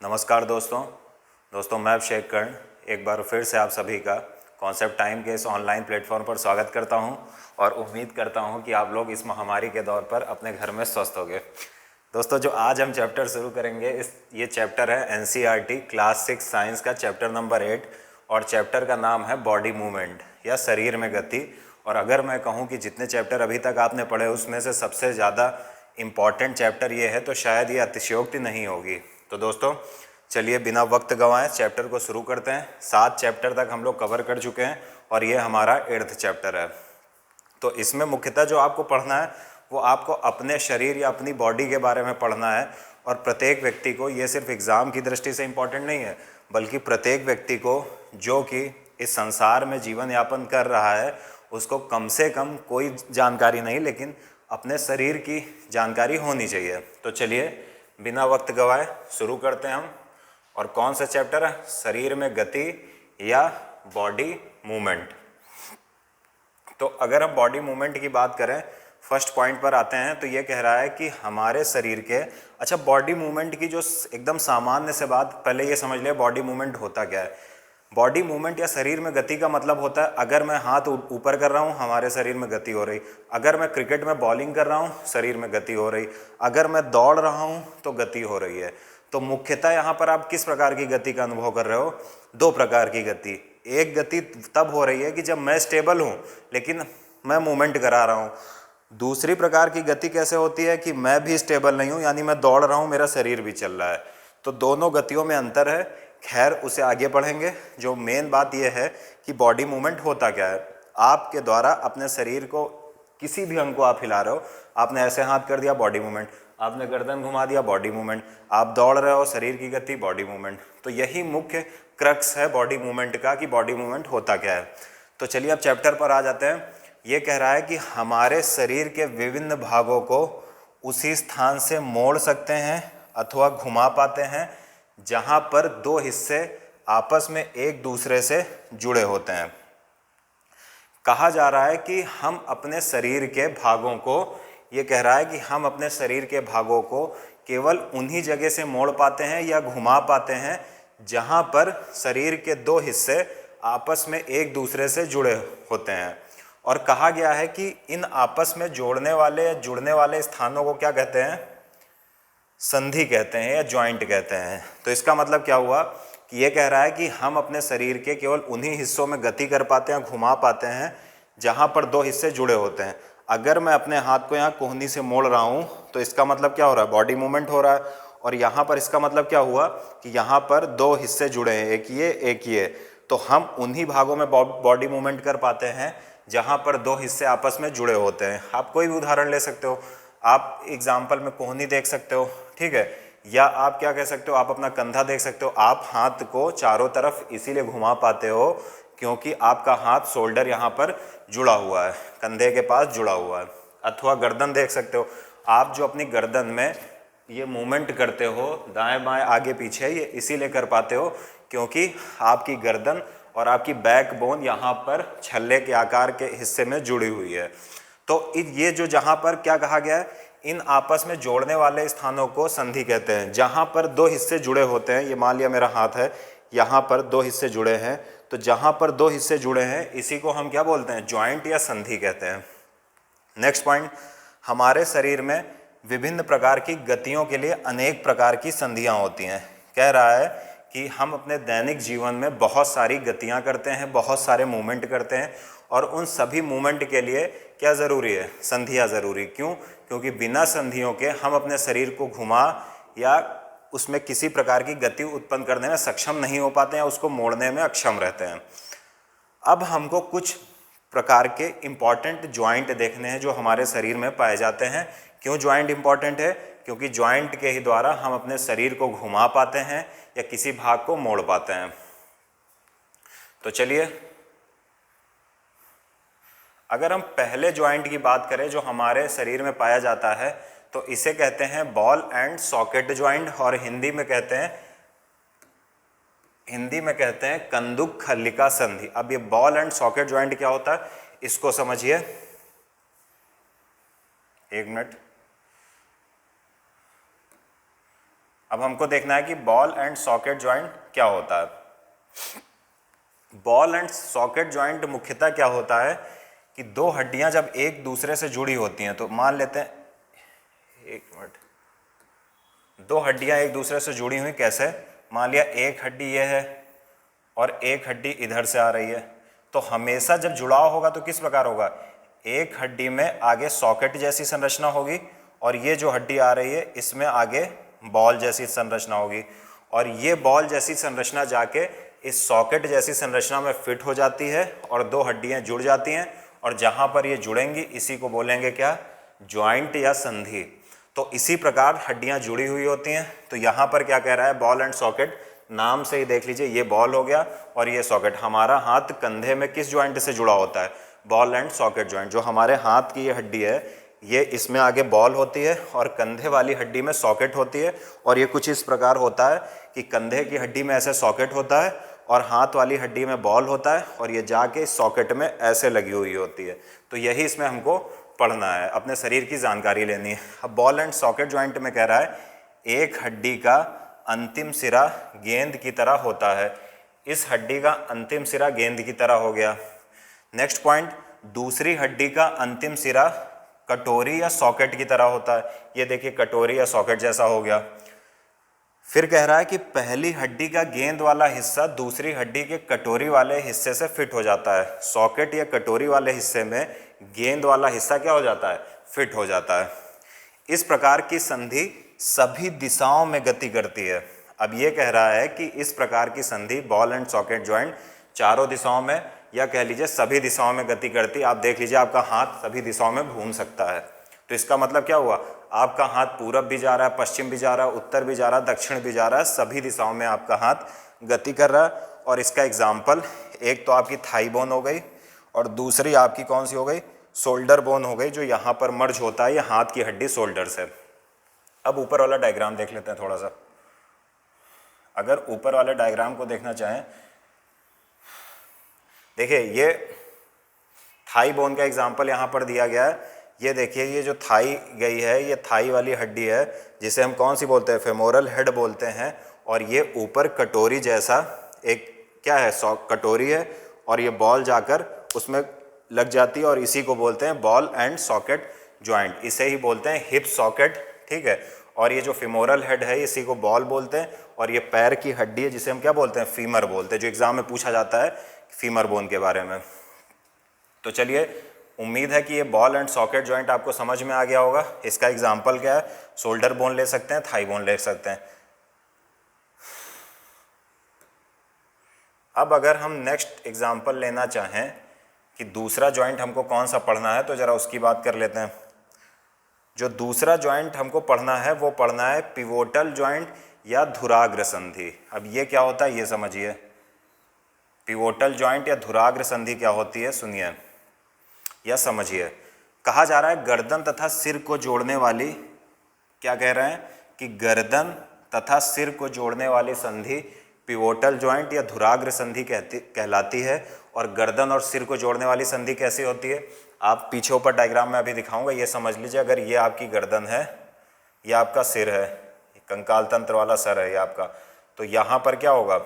नमस्कार दोस्तों मैं अभिषेक कर्ण एक बार फिर से आप सभी का कॉन्सेप्ट टाइम के इस ऑनलाइन प्लेटफॉर्म पर स्वागत करता हूं और उम्मीद करता हूं कि आप लोग इस महामारी के दौर पर अपने घर में स्वस्थ होंगे। दोस्तों, जो आज हम चैप्टर शुरू करेंगे ये चैप्टर है एनसीईआरटी क्लास 6 साइंस का चैप्टर नंबर 8 और चैप्टर का नाम है बॉडी मूवमेंट या शरीर में गति। और अगर मैं कहूँ कि जितने चैप्टर अभी तक आपने पढ़े उसमें से सबसे ज़्यादा इम्पॉर्टेंट चैप्टर ये है तो शायद ये अतिशयोक्ति नहीं होगी। तो दोस्तों चलिए बिना वक्त गंवाए चैप्टर को शुरू करते हैं। 7 चैप्टर तक हम लोग कवर कर चुके हैं और ये हमारा 8th चैप्टर है। तो इसमें मुख्यतः जो आपको पढ़ना है वो आपको अपने शरीर या अपनी बॉडी के बारे में पढ़ना है। और प्रत्येक व्यक्ति को, ये सिर्फ एग्ज़ाम की दृष्टि से इम्पॉर्टेंट नहीं है बल्कि प्रत्येक व्यक्ति को जो कि इस संसार में जीवन यापन कर रहा है उसको कम से कम कोई जानकारी नहीं लेकिन अपने शरीर की जानकारी होनी चाहिए। तो चलिए बिना वक्त गवाए शुरू करते हैं हम। और कौन सा चैप्टर है? शरीर में गति या बॉडी मूवमेंट। तो अगर हम बॉडी मूवमेंट की बात करें, फर्स्ट पॉइंट पर आते हैं तो ये कह रहा है कि हमारे शरीर के बॉडी मूवमेंट की जो एकदम सामान्य से बात, पहले ये समझ ले बॉडी मूवमेंट होता क्या है। बॉडी मूवमेंट या शरीर में गति का मतलब होता है अगर मैं हाथ ऊपर कर रहा हूँ हमारे शरीर में गति हो रही, अगर मैं क्रिकेट में बॉलिंग कर रहा हूँ शरीर में गति हो रही, अगर मैं दौड़ रहा हूँ तो गति हो रही है। तो मुख्यतः यहाँ पर आप किस प्रकार की गति का अनुभव कर रहे हो? 2 प्रकार की गति। एक गति तब हो रही है कि जब मैं स्टेबल हूँ लेकिन मैं मूवमेंट करा रहा हूँ। दूसरी प्रकार की गति कैसे होती है कि मैं भी स्टेबल नहीं हूँ, यानी मैं दौड़ रहा हूँ मेरा शरीर भी चल रहा है। तो दोनों गतियों में अंतर है। खैर उसे आगे पढ़ेंगे। जो मेन बात यह है कि बॉडी मूवमेंट होता क्या है। आपके द्वारा अपने शरीर को किसी भी अंग को आप हिला रहे हो, आपने ऐसे हाथ कर दिया बॉडी मूवमेंट, आपने गर्दन घुमा दिया बॉडी मूवमेंट, आप दौड़ रहे हो शरीर की गति बॉडी मूवमेंट। तो यही मुख्य क्रक्स है बॉडी मूवमेंट का कि बॉडी मूवमेंट होता क्या है। तो चलिए अब चैप्टर पर आ जाते हैं। ये कह रहा है कि हमारे शरीर के विभिन्न भागों को उसी स्थान से मोड़ सकते हैं अथवा घुमा पाते हैं जहां पर 2 हिस्से आपस में एक दूसरे से जुड़े होते हैं। कहा जा रहा है कि हम अपने शरीर के भागों को, ये कह रहा है कि हम अपने शरीर के भागों को केवल उन्हीं जगह से मोड़ पाते हैं या घुमा पाते हैं जहां पर शरीर के 2 हिस्से आपस में एक दूसरे से जुड़े होते हैं। और कहा गया है कि इन आपस में जोड़ने वाले जुड़ने वाले स्थानों को क्या कहते हैं? संधि कहते हैं या जॉइंट कहते हैं। तो इसका मतलब क्या हुआ कि ये कह रहा है कि हम अपने शरीर के केवल उन्हीं हिस्सों में गति कर पाते हैं, घुमा पाते हैं जहां पर 2 हिस्से जुड़े होते हैं। अगर मैं अपने हाथ को यहाँ कोहनी से मोड़ रहा हूँ तो इसका मतलब क्या हो रहा है? बॉडी मूवमेंट हो रहा है। और यहाँ पर इसका मतलब क्या हुआ कि यहाँ पर 2 हिस्से जुड़े हैं, एक ये। तो हम उन्हीं भागों में बॉडी मूवमेंट कर पाते हैं जहाँ पर 2 हिस्से आपस में जुड़े होते हैं। आप कोई भी उदाहरण ले सकते हो। आप एग्जाम्पल में कोहनी देख सकते हो, ठीक है, या आप क्या कह सकते हो, आप अपना कंधा देख सकते हो। आप हाथ को चारों तरफ इसीलिए घुमा पाते हो क्योंकि आपका हाथ शोल्डर यहाँ पर जुड़ा हुआ है, कंधे के पास जुड़ा हुआ है। अथवा गर्दन देख सकते हो। आप जो अपनी गर्दन में ये मूवमेंट करते हो दाएं बाएं आगे पीछे, ये इसीलिए कर पाते हो क्योंकि आपकी गर्दन और आपकी बैकबोन यहाँ पर छल्ले के आकार के हिस्से में जुड़ी हुई है। तो ये जो जहाँ पर क्या कहा गया है, इन आपस में जोड़ने वाले स्थानों को संधि कहते हैं। जहाँ पर 2 हिस्से जुड़े होते हैं, ये मान लिया मेरा हाथ है, यहाँ पर 2 हिस्से जुड़े हैं, तो जहाँ पर 2 हिस्से जुड़े हैं इसी को हम क्या बोलते हैं? जॉइंट या संधि कहते हैं। नेक्स्ट पॉइंट, हमारे शरीर में विभिन्न प्रकार की गतियों के लिए अनेक प्रकार की संधियाँ होती हैं। कह रहा है कि हम अपने दैनिक जीवन में बहुत सारी गतियाँ करते हैं, बहुत सारे मूवमेंट करते हैं और उन सभी मूवमेंट के लिए क्या ज़रूरी है? संधियाँ ज़रूरी। क्यों? क्योंकि बिना संधियों के हम अपने शरीर को घुमा या उसमें किसी प्रकार की गति उत्पन्न करने में सक्षम नहीं हो पाते हैं, उसको मोड़ने में अक्षम रहते हैं। अब हमको कुछ प्रकार के इम्पॉर्टेंट ज्वाइंट देखने हैं जो हमारे शरीर में पाए जाते हैं। क्यों ज्वाइंट इम्पॉर्टेंट है? क्योंकि ज्वाइंट के ही द्वारा हम अपने शरीर को घुमा पाते हैं या किसी भाग को मोड़ पाते हैं। तो चलिए, अगर हम पहले ज्वाइंट की बात करें जो हमारे शरीर में पाया जाता है तो इसे कहते हैं बॉल एंड सॉकेट ज्वाइंट और हिंदी में कहते हैं कंदुक खल्लिका संधि। अब ये बॉल एंड सॉकेट ज्वाइंट क्या होता है इसको समझिए। एक मिनट, अब हमको देखना है कि बॉल एंड सॉकेट जॉइंट क्या होता है। बॉल एंड सॉकेट जॉइंट मुख्यतः क्या होता है कि दो हड्डियां जब एक दूसरे से जुड़ी होती हैं, तो मान लेते हैं, एक मिनट, दो हड्डियां एक दूसरे से जुड़ी हुई कैसे, मान लिया एक हड्डी ये है और एक हड्डी इधर से आ रही है, तो हमेशा जब जुड़ाव होगा तो किस प्रकार होगा, एक हड्डी में आगे सॉकेट जैसी संरचना होगी और ये जो हड्डी आ रही है इसमें आगे बॉल जैसी संरचना होगी, और ये बॉल जैसी संरचना जाके इस सॉकेट जैसी संरचना में फिट हो जाती है और दो हड्डियां जुड़ जाती हैं, और जहां पर ये जुड़ेंगी इसी को बोलेंगे क्या, जॉइंट या संधि। तो इसी प्रकार हड्डियां जुड़ी हुई होती हैं। तो यहाँ पर क्या कह रहा है, बॉल एंड सॉकेट, नाम से ही देख लीजिए, ये बॉल हो गया और ये सॉकेट। हमारा हाथ कंधे में किस जॉइंट से जुड़ा होता है, बॉल एंड सॉकेट जॉइंट। जो हमारे हाथ की ये हड्डी है, ये इसमें आगे बॉल होती है और कंधे वाली हड्डी में सॉकेट होती है, और ये कुछ इस प्रकार होता है कि कंधे की हड्डी में ऐसे सॉकेट होता है और हाथ वाली हड्डी में बॉल होता है, और ये जाके इस सॉकेट में ऐसे लगी हुई होती है। तो यही इसमें हमको पढ़ना है, अपने शरीर की जानकारी लेनी है। अब बॉल एंड सॉकेट जॉइंट में कह रहा है एक हड्डी का अंतिम सिरा गेंद की तरह होता है। इस हड्डी का अंतिम सिरा गेंद की तरह हो गया। नेक्स्ट पॉइंट, दूसरी हड्डी का अंतिम सिरा कटोरी या सॉकेट की तरह होता है। ये देखिए कटोरी या सॉकेट जैसा हो गया। फिर कह रहा है कि पहली हड्डी का गेंद वाला हिस्सा दूसरी हड्डी के कटोरी वाले हिस्से से फिट हो जाता है। सॉकेट या कटोरी वाले हिस्से में गेंद वाला हिस्सा क्या हो जाता है, फिट हो जाता है। इस प्रकार की संधि सभी दिशाओं में गति करती है। अब ये कह रहा है कि इस प्रकार की संधि बॉल एंड सॉकेट जॉइंट चारों दिशाओं में, या कह लीजिए सभी दिशाओं में गति करती है। आप देख लीजिए आपका हाथ सभी दिशाओं में घूम सकता है। तो इसका मतलब क्या हुआ, आपका हाथ पूरब भी जा रहा है, पश्चिम भी जा रहा है, उत्तर भी जा रहा है, दक्षिण भी जा रहा है, सभी दिशाओं में आपका हाथ गति कर रहा है। और इसका एग्जाम्पल, एक तो आपकी थाई बोन हो गई और दूसरी आपकी कौन सी हो गई, शोल्डर बोन हो गई, जो यहाँ पर मर्ज होता है, ये हाथ की हड्डी शोल्डर से। अब ऊपर वाला डायग्राम देख लेते हैं थोड़ा सा। अगर ऊपर वाले डायग्राम को देखना चाहें, देखिए ये थाई बोन का एग्जाम्पल यहाँ पर दिया गया है। ये देखिए, ये जो थाई गई है, ये थाई वाली हड्डी है, जिसे हम कौन सी बोलते हैं, फेमोरल हेड बोलते हैं। और ये ऊपर कटोरी जैसा एक क्या है, कटोरी है, और ये बॉल जाकर उसमें लग जाती है, और इसी को बोलते हैं बॉल एंड सॉकेट जॉइंट। इसे ही बोलते हैं हिप सॉकेट, ठीक है। और ये जो फेमोरल हेड है, इसी को बॉल बोलते हैं। और ये पैर की हड्डी है, जिसे हम क्या बोलते हैं, फीमर बोलते हैं, जो एग्जाम में पूछा जाता है फीमर बोन के बारे में। तो चलिए, उम्मीद है कि ये बॉल एंड सॉकेट जॉइंट आपको समझ में आ गया होगा। इसका एग्जाम्पल क्या है, शोल्डर बोन ले सकते हैं, थाई बोन ले सकते हैं। अब अगर हम नेक्स्ट एग्जाम्पल लेना चाहें कि दूसरा जॉइंट हमको कौन सा पढ़ना है, तो ज़रा उसकी बात कर लेते हैं। जो दूसरा जॉइंट हमको पढ़ना है वो पढ़ना है पिवोटल जॉइंट या धुराग्र संधि। अब ये क्या होता है ये समझिए। पिवोटल जॉइंट या धुराग्र संधि क्या होती है, सुनिए या समझिए। कहा जा रहा है गर्दन तथा सिर को जोड़ने वाली, क्या कह रहे हैं कि गर्दन तथा सिर को जोड़ने वाली संधि पिवोटल जॉइंट या धुराग्र संधि कहलाती है। और गर्दन और सिर को जोड़ने वाली संधि कैसी होती है, आप पीछे ऊपर डायग्राम में अभी दिखाऊंगा, ये समझ लीजिए। अगर ये आपकी गर्दन है, ये आपका सिर है, कंकाल तंत्र वाला सर है ये आपका, तो यहाँ पर क्या होगा,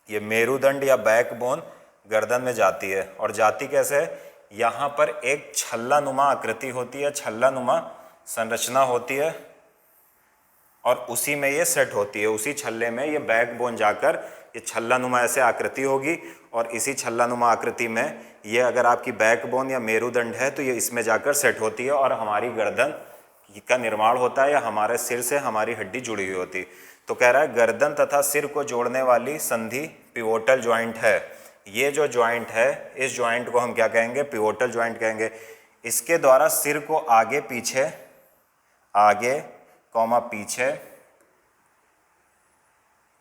ये मेरुदंड या बैकबोन गर्दन में जाती है। और जाती कैसे है, यहाँ पर एक छल्ला नुमा आकृति होती है, छल्ला नुमा संरचना होती है, और उसी में ये सेट होती है। उसी छल्ले में ये बैकबोन जाकर ये छल्ला नुमा ऐसे आकृति होगी, और इसी छल्ला नुमा आकृति में ये अगर आपकी बैकबोन या मेरुदंड है तो ये इसमें जाकर सेट होती है, और हमारी गर्दन का निर्माण होता है, या हमारे सिर से हमारी हड्डी जुड़ी हुई होती। तो कह रहा है गर्दन तथा सिर को जोड़ने वाली संधि पिवोटल जॉइंट है। ये जो जॉइंट है, इस जॉइंट को हम क्या कहेंगे, पिवोटल जॉइंट कहेंगे। इसके द्वारा सिर को आगे पीछे, आगे कॉमा पीछे,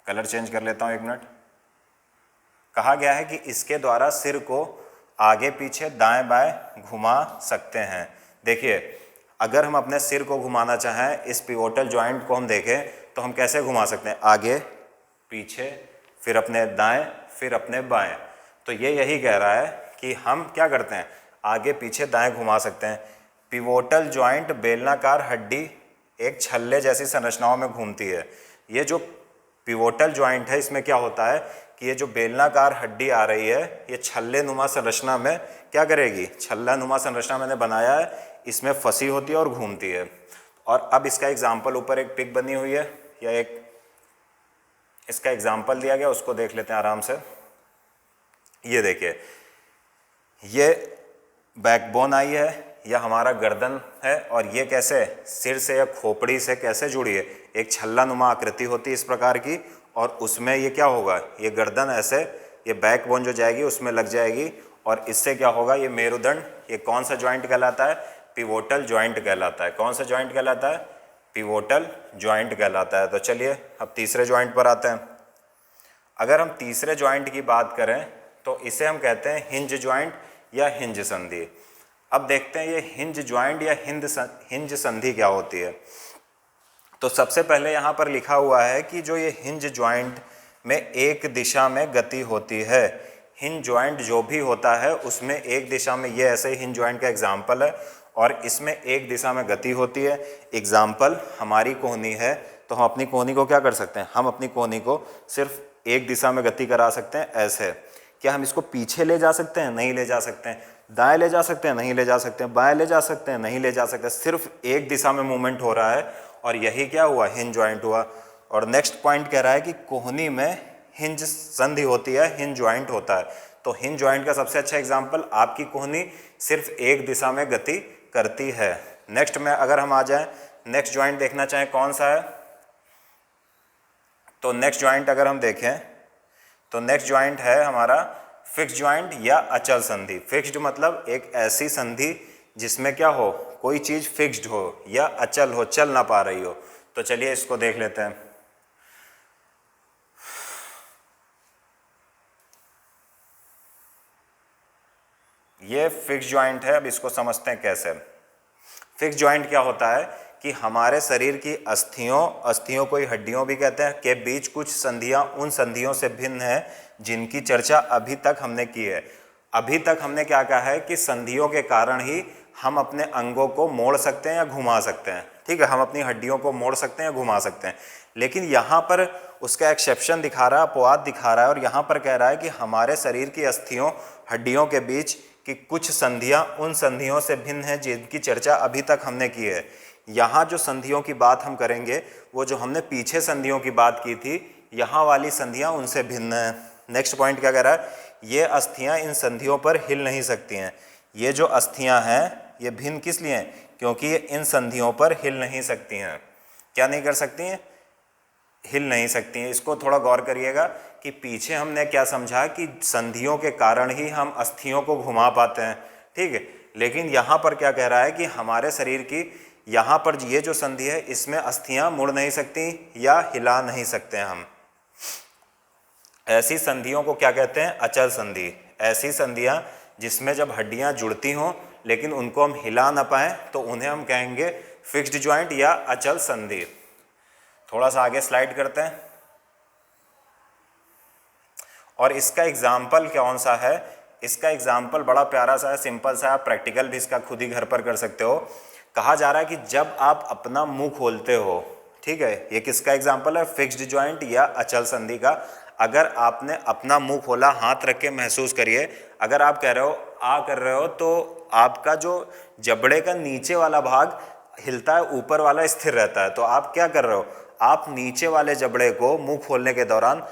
कलर चेंज कर लेता हूं एक मिनट। कहा गया है कि इसके द्वारा सिर को आगे पीछे दाएं बाएं घुमा सकते हैं। देखिए, अगर हम अपने सिर को घुमाना चाहें, इस पिवोटल जॉइंट को हम देखें तो हम कैसे घुमा सकते हैं, आगे पीछे, फिर अपने दाएं, फिर अपने बाएं। तो ये यही कह रहा है कि हम क्या करते हैं, आगे पीछे दाएं घुमा सकते हैं। पिवोटल जॉइंट बेलनाकार हड्डी एक छल्ले जैसी संरचनाओं में घूमती है। ये जो पिवोटल जॉइंट है इसमें क्या होता है कि ये जो बेलनाकार हड्डी आ रही है ये छल्ले नुमा संरचना में क्या करेगी, छल्ला नुमा संरचना मैंने बनाया है इसमें फंसी होती है और घूमती है। और अब इसका एग्जाम्पल ऊपर एक पिक बनी हुई है या एक इसका एग्जाम्पल दिया गया, उसको देख लेते हैं आराम से। ये देखिए, ये बैकबोन आई है, यह हमारा गर्दन है और ये कैसे सिर से या खोपड़ी से कैसे जुड़ी है, एक छल्ला नुमा आकृति होती है इस प्रकार की, और उसमें ये क्या होगा, ये गर्दन ऐसे ये बैकबोन जो जाएगी उसमें लग जाएगी और इससे क्या होगा, ये मेरुदंड, ये कौन सा जॉइंट कहलाता है, पिवोटल जॉइंट कहलाता है। कौन सा जॉइंट कहलाता है, पिवोटल जॉइंट कहलाता है। तो चलिए अब तीसरे जॉइंट पर आते हैं। अगर हम तीसरे जॉइंट की बात करें तो इसे हम कहते हैं हिंज जॉइंट या हिंज संधि। अब देखते हैं ये हिंज जॉइंट या हिंज संधि क्या होती है। तो सबसे पहले यहाँ पर लिखा हुआ है कि जो ये हिंज जॉइंट में एक दिशा में गति होती है। हिंज जॉइंट जो भी होता है उसमें एक दिशा में, ये ऐसे ही हिंज जॉइंट का एग्जाम्पल है और इसमें एक दिशा में गति होती है। एग्जाम्पल हमारी कोहनी है तो हम अपनी कोहनी को क्या कर सकते हैं, हम अपनी कोहनी को सिर्फ एक दिशा में गति करा सकते हैं ऐसे। क्या हम इसको पीछे ले जा सकते हैं, नहीं ले जा सकते हैं। दाएं ले जा सकते हैं, नहीं ले जा सकते हैं। बाएं ले जा सकते हैं, नहीं ले जा सकते। सिर्फ एक दिशा में मूवमेंट हो रहा है और यही क्या हुआ, हिंज जॉइंट हुआ। और नेक्स्ट पॉइंट कह रहा है कि कोहनी में हिंज संधि होती है, हिंज जॉइंट होता है। तो हिंज जॉइंट का सबसे अच्छा एग्जाम्पल, आपकी कोहनी सिर्फ एक दिशा में गति करती है। नेक्स्ट में अगर हम आ जाएं, नेक्स्ट जॉइंट देखना चाहें कौन सा है, तो नेक्स्ट जॉइंट अगर हम देखें तो नेक्स्ट जॉइंट है हमारा फिक्स्ड जॉइंट या अचल संधि। फिक्स्ड मतलब एक ऐसी संधि जिसमें क्या हो, कोई चीज फिक्स्ड हो या अचल हो, चल ना पा रही हो। तो चलिए इसको देख लेते हैं। ये फिक्स्ड जॉइंट है, अब इसको समझते हैं कैसे। फिक्स्ड जॉइंट क्या होता है कि हमारे शरीर की अस्थियों को हड्डियों भी कहते हैं, के बीच कुछ संधियां उन संधियों से भिन्न है जिनकी चर्चा अभी तक हमने की है। अभी तक हमने क्या कहा है कि संधियों के कारण ही हम अपने अंगों को मोड़ सकते हैं या घुमा सकते हैं। ठीक है, हम अपनी हड्डियों को मोड़ सकते हैं या घुमा सकते हैं। लेकिन यहाँ पर उसका एक्सेप्शन दिखा रहा है, अपवाद दिखा रहा है, और यहाँ पर कह रहा है कि हमारे शरीर की हड्डियों के बीच की कुछ संधियां उन संधियों से भिन्न है जिनकी चर्चा अभी तक हमने की है। यहाँ जो संधियों की बात हम करेंगे वो जो हमने पीछे संधियों की बात की थी, यहाँ वाली संधियां उनसे भिन्न है। नेक्स्ट पॉइंट क्या कह रहा है, ये अस्थियां इन संधियों पर हिल नहीं सकती हैं। ये जो अस्थियां हैं ये भिन्न किस लिए हैं, क्योंकि ये इन संधियों पर हिल नहीं सकती हैं। क्या नहीं कर सकती हैं, हिल नहीं सकती हैं। इसको थोड़ा गौर करिएगा कि पीछे हमने क्या समझा कि संधियों के कारण ही हम अस्थियों को घुमा पाते हैं। ठीक है, लेकिन यहाँ पर क्या कह रहा है कि हमारे शरीर की यहाँ पर ये जो संधि है इसमें अस्थियां मुड़ नहीं सकती या हिला नहीं सकते हैं हम। ऐसी संधियों को क्या कहते हैं, अचल संधि। ऐसी संधियां जिसमें जब हड्डियां जुड़ती हों लेकिन उनको हम हिला ना पाएं तो उन्हें हम कहेंगे फिक्स्ड जॉइंट या अचल संधि। थोड़ा सा आगे स्लाइड करते हैं और इसका एग्जाम्पल कौन सा है। इसका एग्जाम्पल बड़ा प्यारा सा है, सिंपल सा है, आप प्रैक्टिकल भी इसका खुद ही घर पर कर सकते हो। कहा जा रहा है कि जब आप अपना मुंह खोलते हो, ठीक है, ये किसका एग्जाम्पल है, फिक्स्ड जॉइंट या अचल संधि का। अगर आपने अपना मुंह खोला, हाथ रख के महसूस करिए, अगर आप कह रहे हो आ कर रहे हो तो आपका जो जबड़े का नीचे वाला भाग हिलता है, ऊपर वाला स्थिर रहता है। तो आप क्या कर रहे हो, आप नीचे वाले जबड़े को मुंह खोलने के दौरान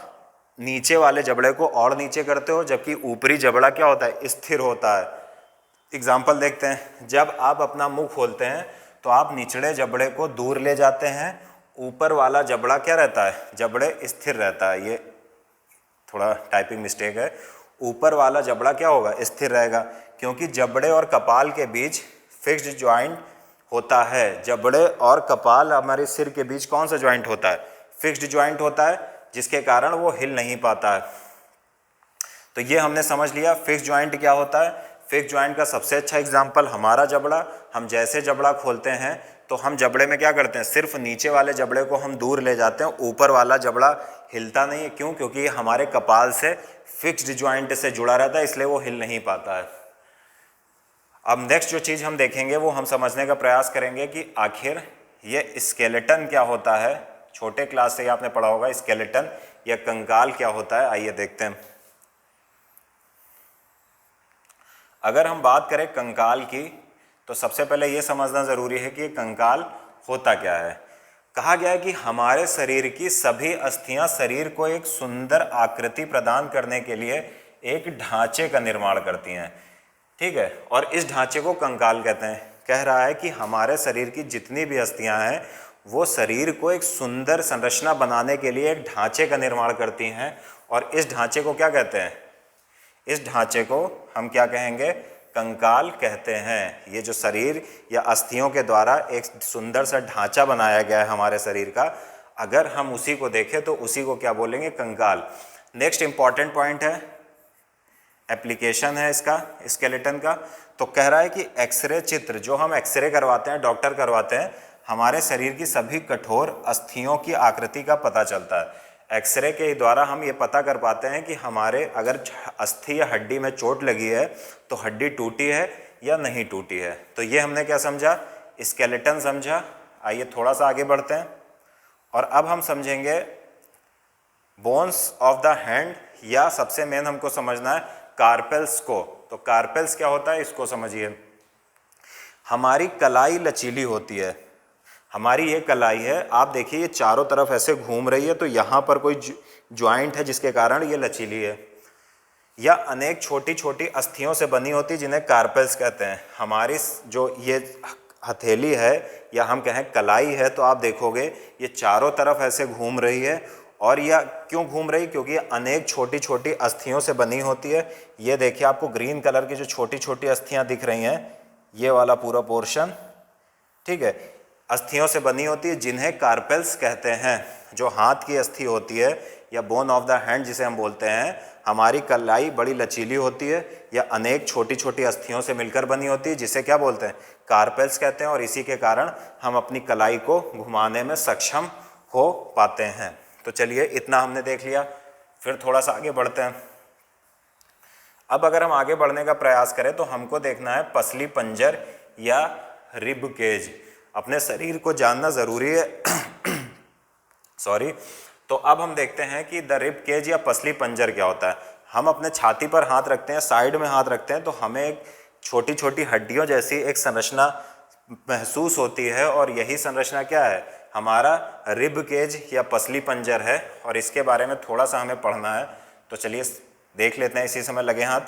नीचे वाले जबड़े को और नीचे करते हो, जबकि ऊपरी जबड़ा क्या होता है, स्थिर होता है। एग्जाम्पल देखते हैं, जब आप अपना मुंह खोलते हैं तो आप निचले जबड़े को दूर ले जाते हैं, ऊपर वाला जबड़ा क्या रहता है, जबड़े स्थिर रहता है। ये थोड़ा टाइपिंग मिस्टेक है, ऊपर वाला जबड़ा क्या होगा, स्थिर रहेगा, क्योंकि जबड़े और कपाल के बीच फिक्स्ड जॉइंट होता है। जबड़े और कपाल हमारे सिर के बीच कौन सा जॉइंट होता है, फिक्स्ड जॉइंट होता है, जिसके कारण वो हिल नहीं पाता है। तो ये हमने समझ लिया फिक्स्ड जॉइंट क्या होता है। फिक्स्ड जॉइंट का सबसे अच्छा एग्जाम्पल हमारा जबड़ा। हम जैसे जबड़ा खोलते हैं तो हम जबड़े में क्या करते हैं, सिर्फ नीचे वाले जबड़े को हम दूर ले जाते हैं, ऊपर वाला जबड़ा हिलता नहीं है। क्यों, क्योंकि हमारे कपाल से फिक्स्ड जॉइंट से जुड़ा रहता है, इसलिए वो हिल नहीं पाता है। अब नेक्स्ट जो चीज़ हम देखेंगे वो हम समझने का प्रयास करेंगे कि आखिर ये स्केलेटन क्या होता है, छोटे क्लास से आपने पढ़ा होगा स्केलेटन या कंकाल क्या होता है, आइए देखते हैं। अगर हम बात करें कंकाल की तो सबसे पहले ये समझना ज़रूरी है कि कंकाल होता क्या है। कहा गया है कि हमारे शरीर की सभी अस्थियां शरीर को एक सुंदर आकृति प्रदान करने के लिए एक ढांचे का निर्माण करती हैं, ठीक है, और इस ढांचे को कंकाल कहते हैं। कह रहा है कि हमारे शरीर की जितनी भी अस्थियां हैं वो शरीर को एक सुंदर संरचना बनाने के लिए एक ढांचे का निर्माण करती हैं, और इस ढांचे को क्या कहते हैं, इस ढांचे को हम क्या कहेंगे, कंकाल कहते हैं। ये जो शरीर या अस्थियों के द्वारा एक सुंदर सा ढांचा बनाया गया है हमारे शरीर का, अगर हम उसी को देखें तो उसी को क्या बोलेंगे, कंकाल। नेक्स्ट इंपॉर्टेंट पॉइंट है, एप्लीकेशन है इसका स्केलेटन का। तो कह रहा है कि एक्सरे चित्र जो हम एक्सरे करवाते हैं, डॉक्टर करवाते हैं, हमारे शरीर की सभी कठोर अस्थियों की आकृति का पता चलता है। एक्सरे के द्वारा हम ये पता कर पाते हैं कि हमारे अगर अस्थि या हड्डी में चोट लगी है तो हड्डी टूटी है या नहीं टूटी है। तो ये हमने क्या समझा, स्केलेटन समझा। आइए थोड़ा सा आगे बढ़ते हैं और अब हम समझेंगे बोन्स ऑफ द हैंड, या सबसे मेन हमको समझना है कार्पेल्स को। तो कार्पेल्स क्या होता है इसको समझिए। हमारी कलाई लचीली होती है, हमारी ये कलाई है, आप देखिए ये चारों तरफ ऐसे घूम रही है, तो यहाँ पर कोई ज्वाइंट है जिसके कारण ये लचीली है, या अनेक छोटी छोटी अस्थियों से बनी होती है जिन्हें कार्पेल्स कहते हैं। हमारी जो ये हथेली है या हम कहें कलाई है, तो आप देखोगे ये चारों तरफ ऐसे घूम रही है, और यह क्यों घूम रही, क्योंकि ये अनेक छोटी छोटी अस्थियों से बनी होती है। ये देखिए आपको ग्रीन कलर की जो छोटी छोटी अस्थियाँ दिख रही हैं, ये वाला पूरा पोर्शन, ठीक है, अस्थियों से बनी होती है जिन्हें कार्पेल्स कहते हैं। जो हाथ की अस्थि होती है या बोन ऑफ द हैंड जिसे हम बोलते हैं, हमारी कलाई बड़ी लचीली होती है या अनेक छोटी छोटी अस्थियों से मिलकर बनी होती है, जिसे क्या बोलते हैं, कार्पेल्स कहते हैं, और इसी के कारण हम अपनी कलाई को घुमाने में सक्षम हो पाते हैं। तो चलिए इतना हमने देख लिया, फिर थोड़ा सा आगे बढ़ते हैं। अब अगर हम आगे बढ़ने का प्रयास करें तो हमको देखना है पसली पंजर या रिब केज। अपने शरीर को जानना ज़रूरी है सॉरी। तो अब हम देखते हैं कि द रिब केज या पसली पंजर क्या होता है। हम अपने छाती पर हाथ रखते हैं, साइड में हाथ रखते हैं, तो हमें एक छोटी छोटी हड्डियों जैसी एक संरचना महसूस होती है, और यही संरचना क्या है, हमारा रिब केज या पसली पंजर है, और इसके बारे में थोड़ा सा हमें पढ़ना है। तो चलिए देख लेते हैं, इसी समय लगे हाथ।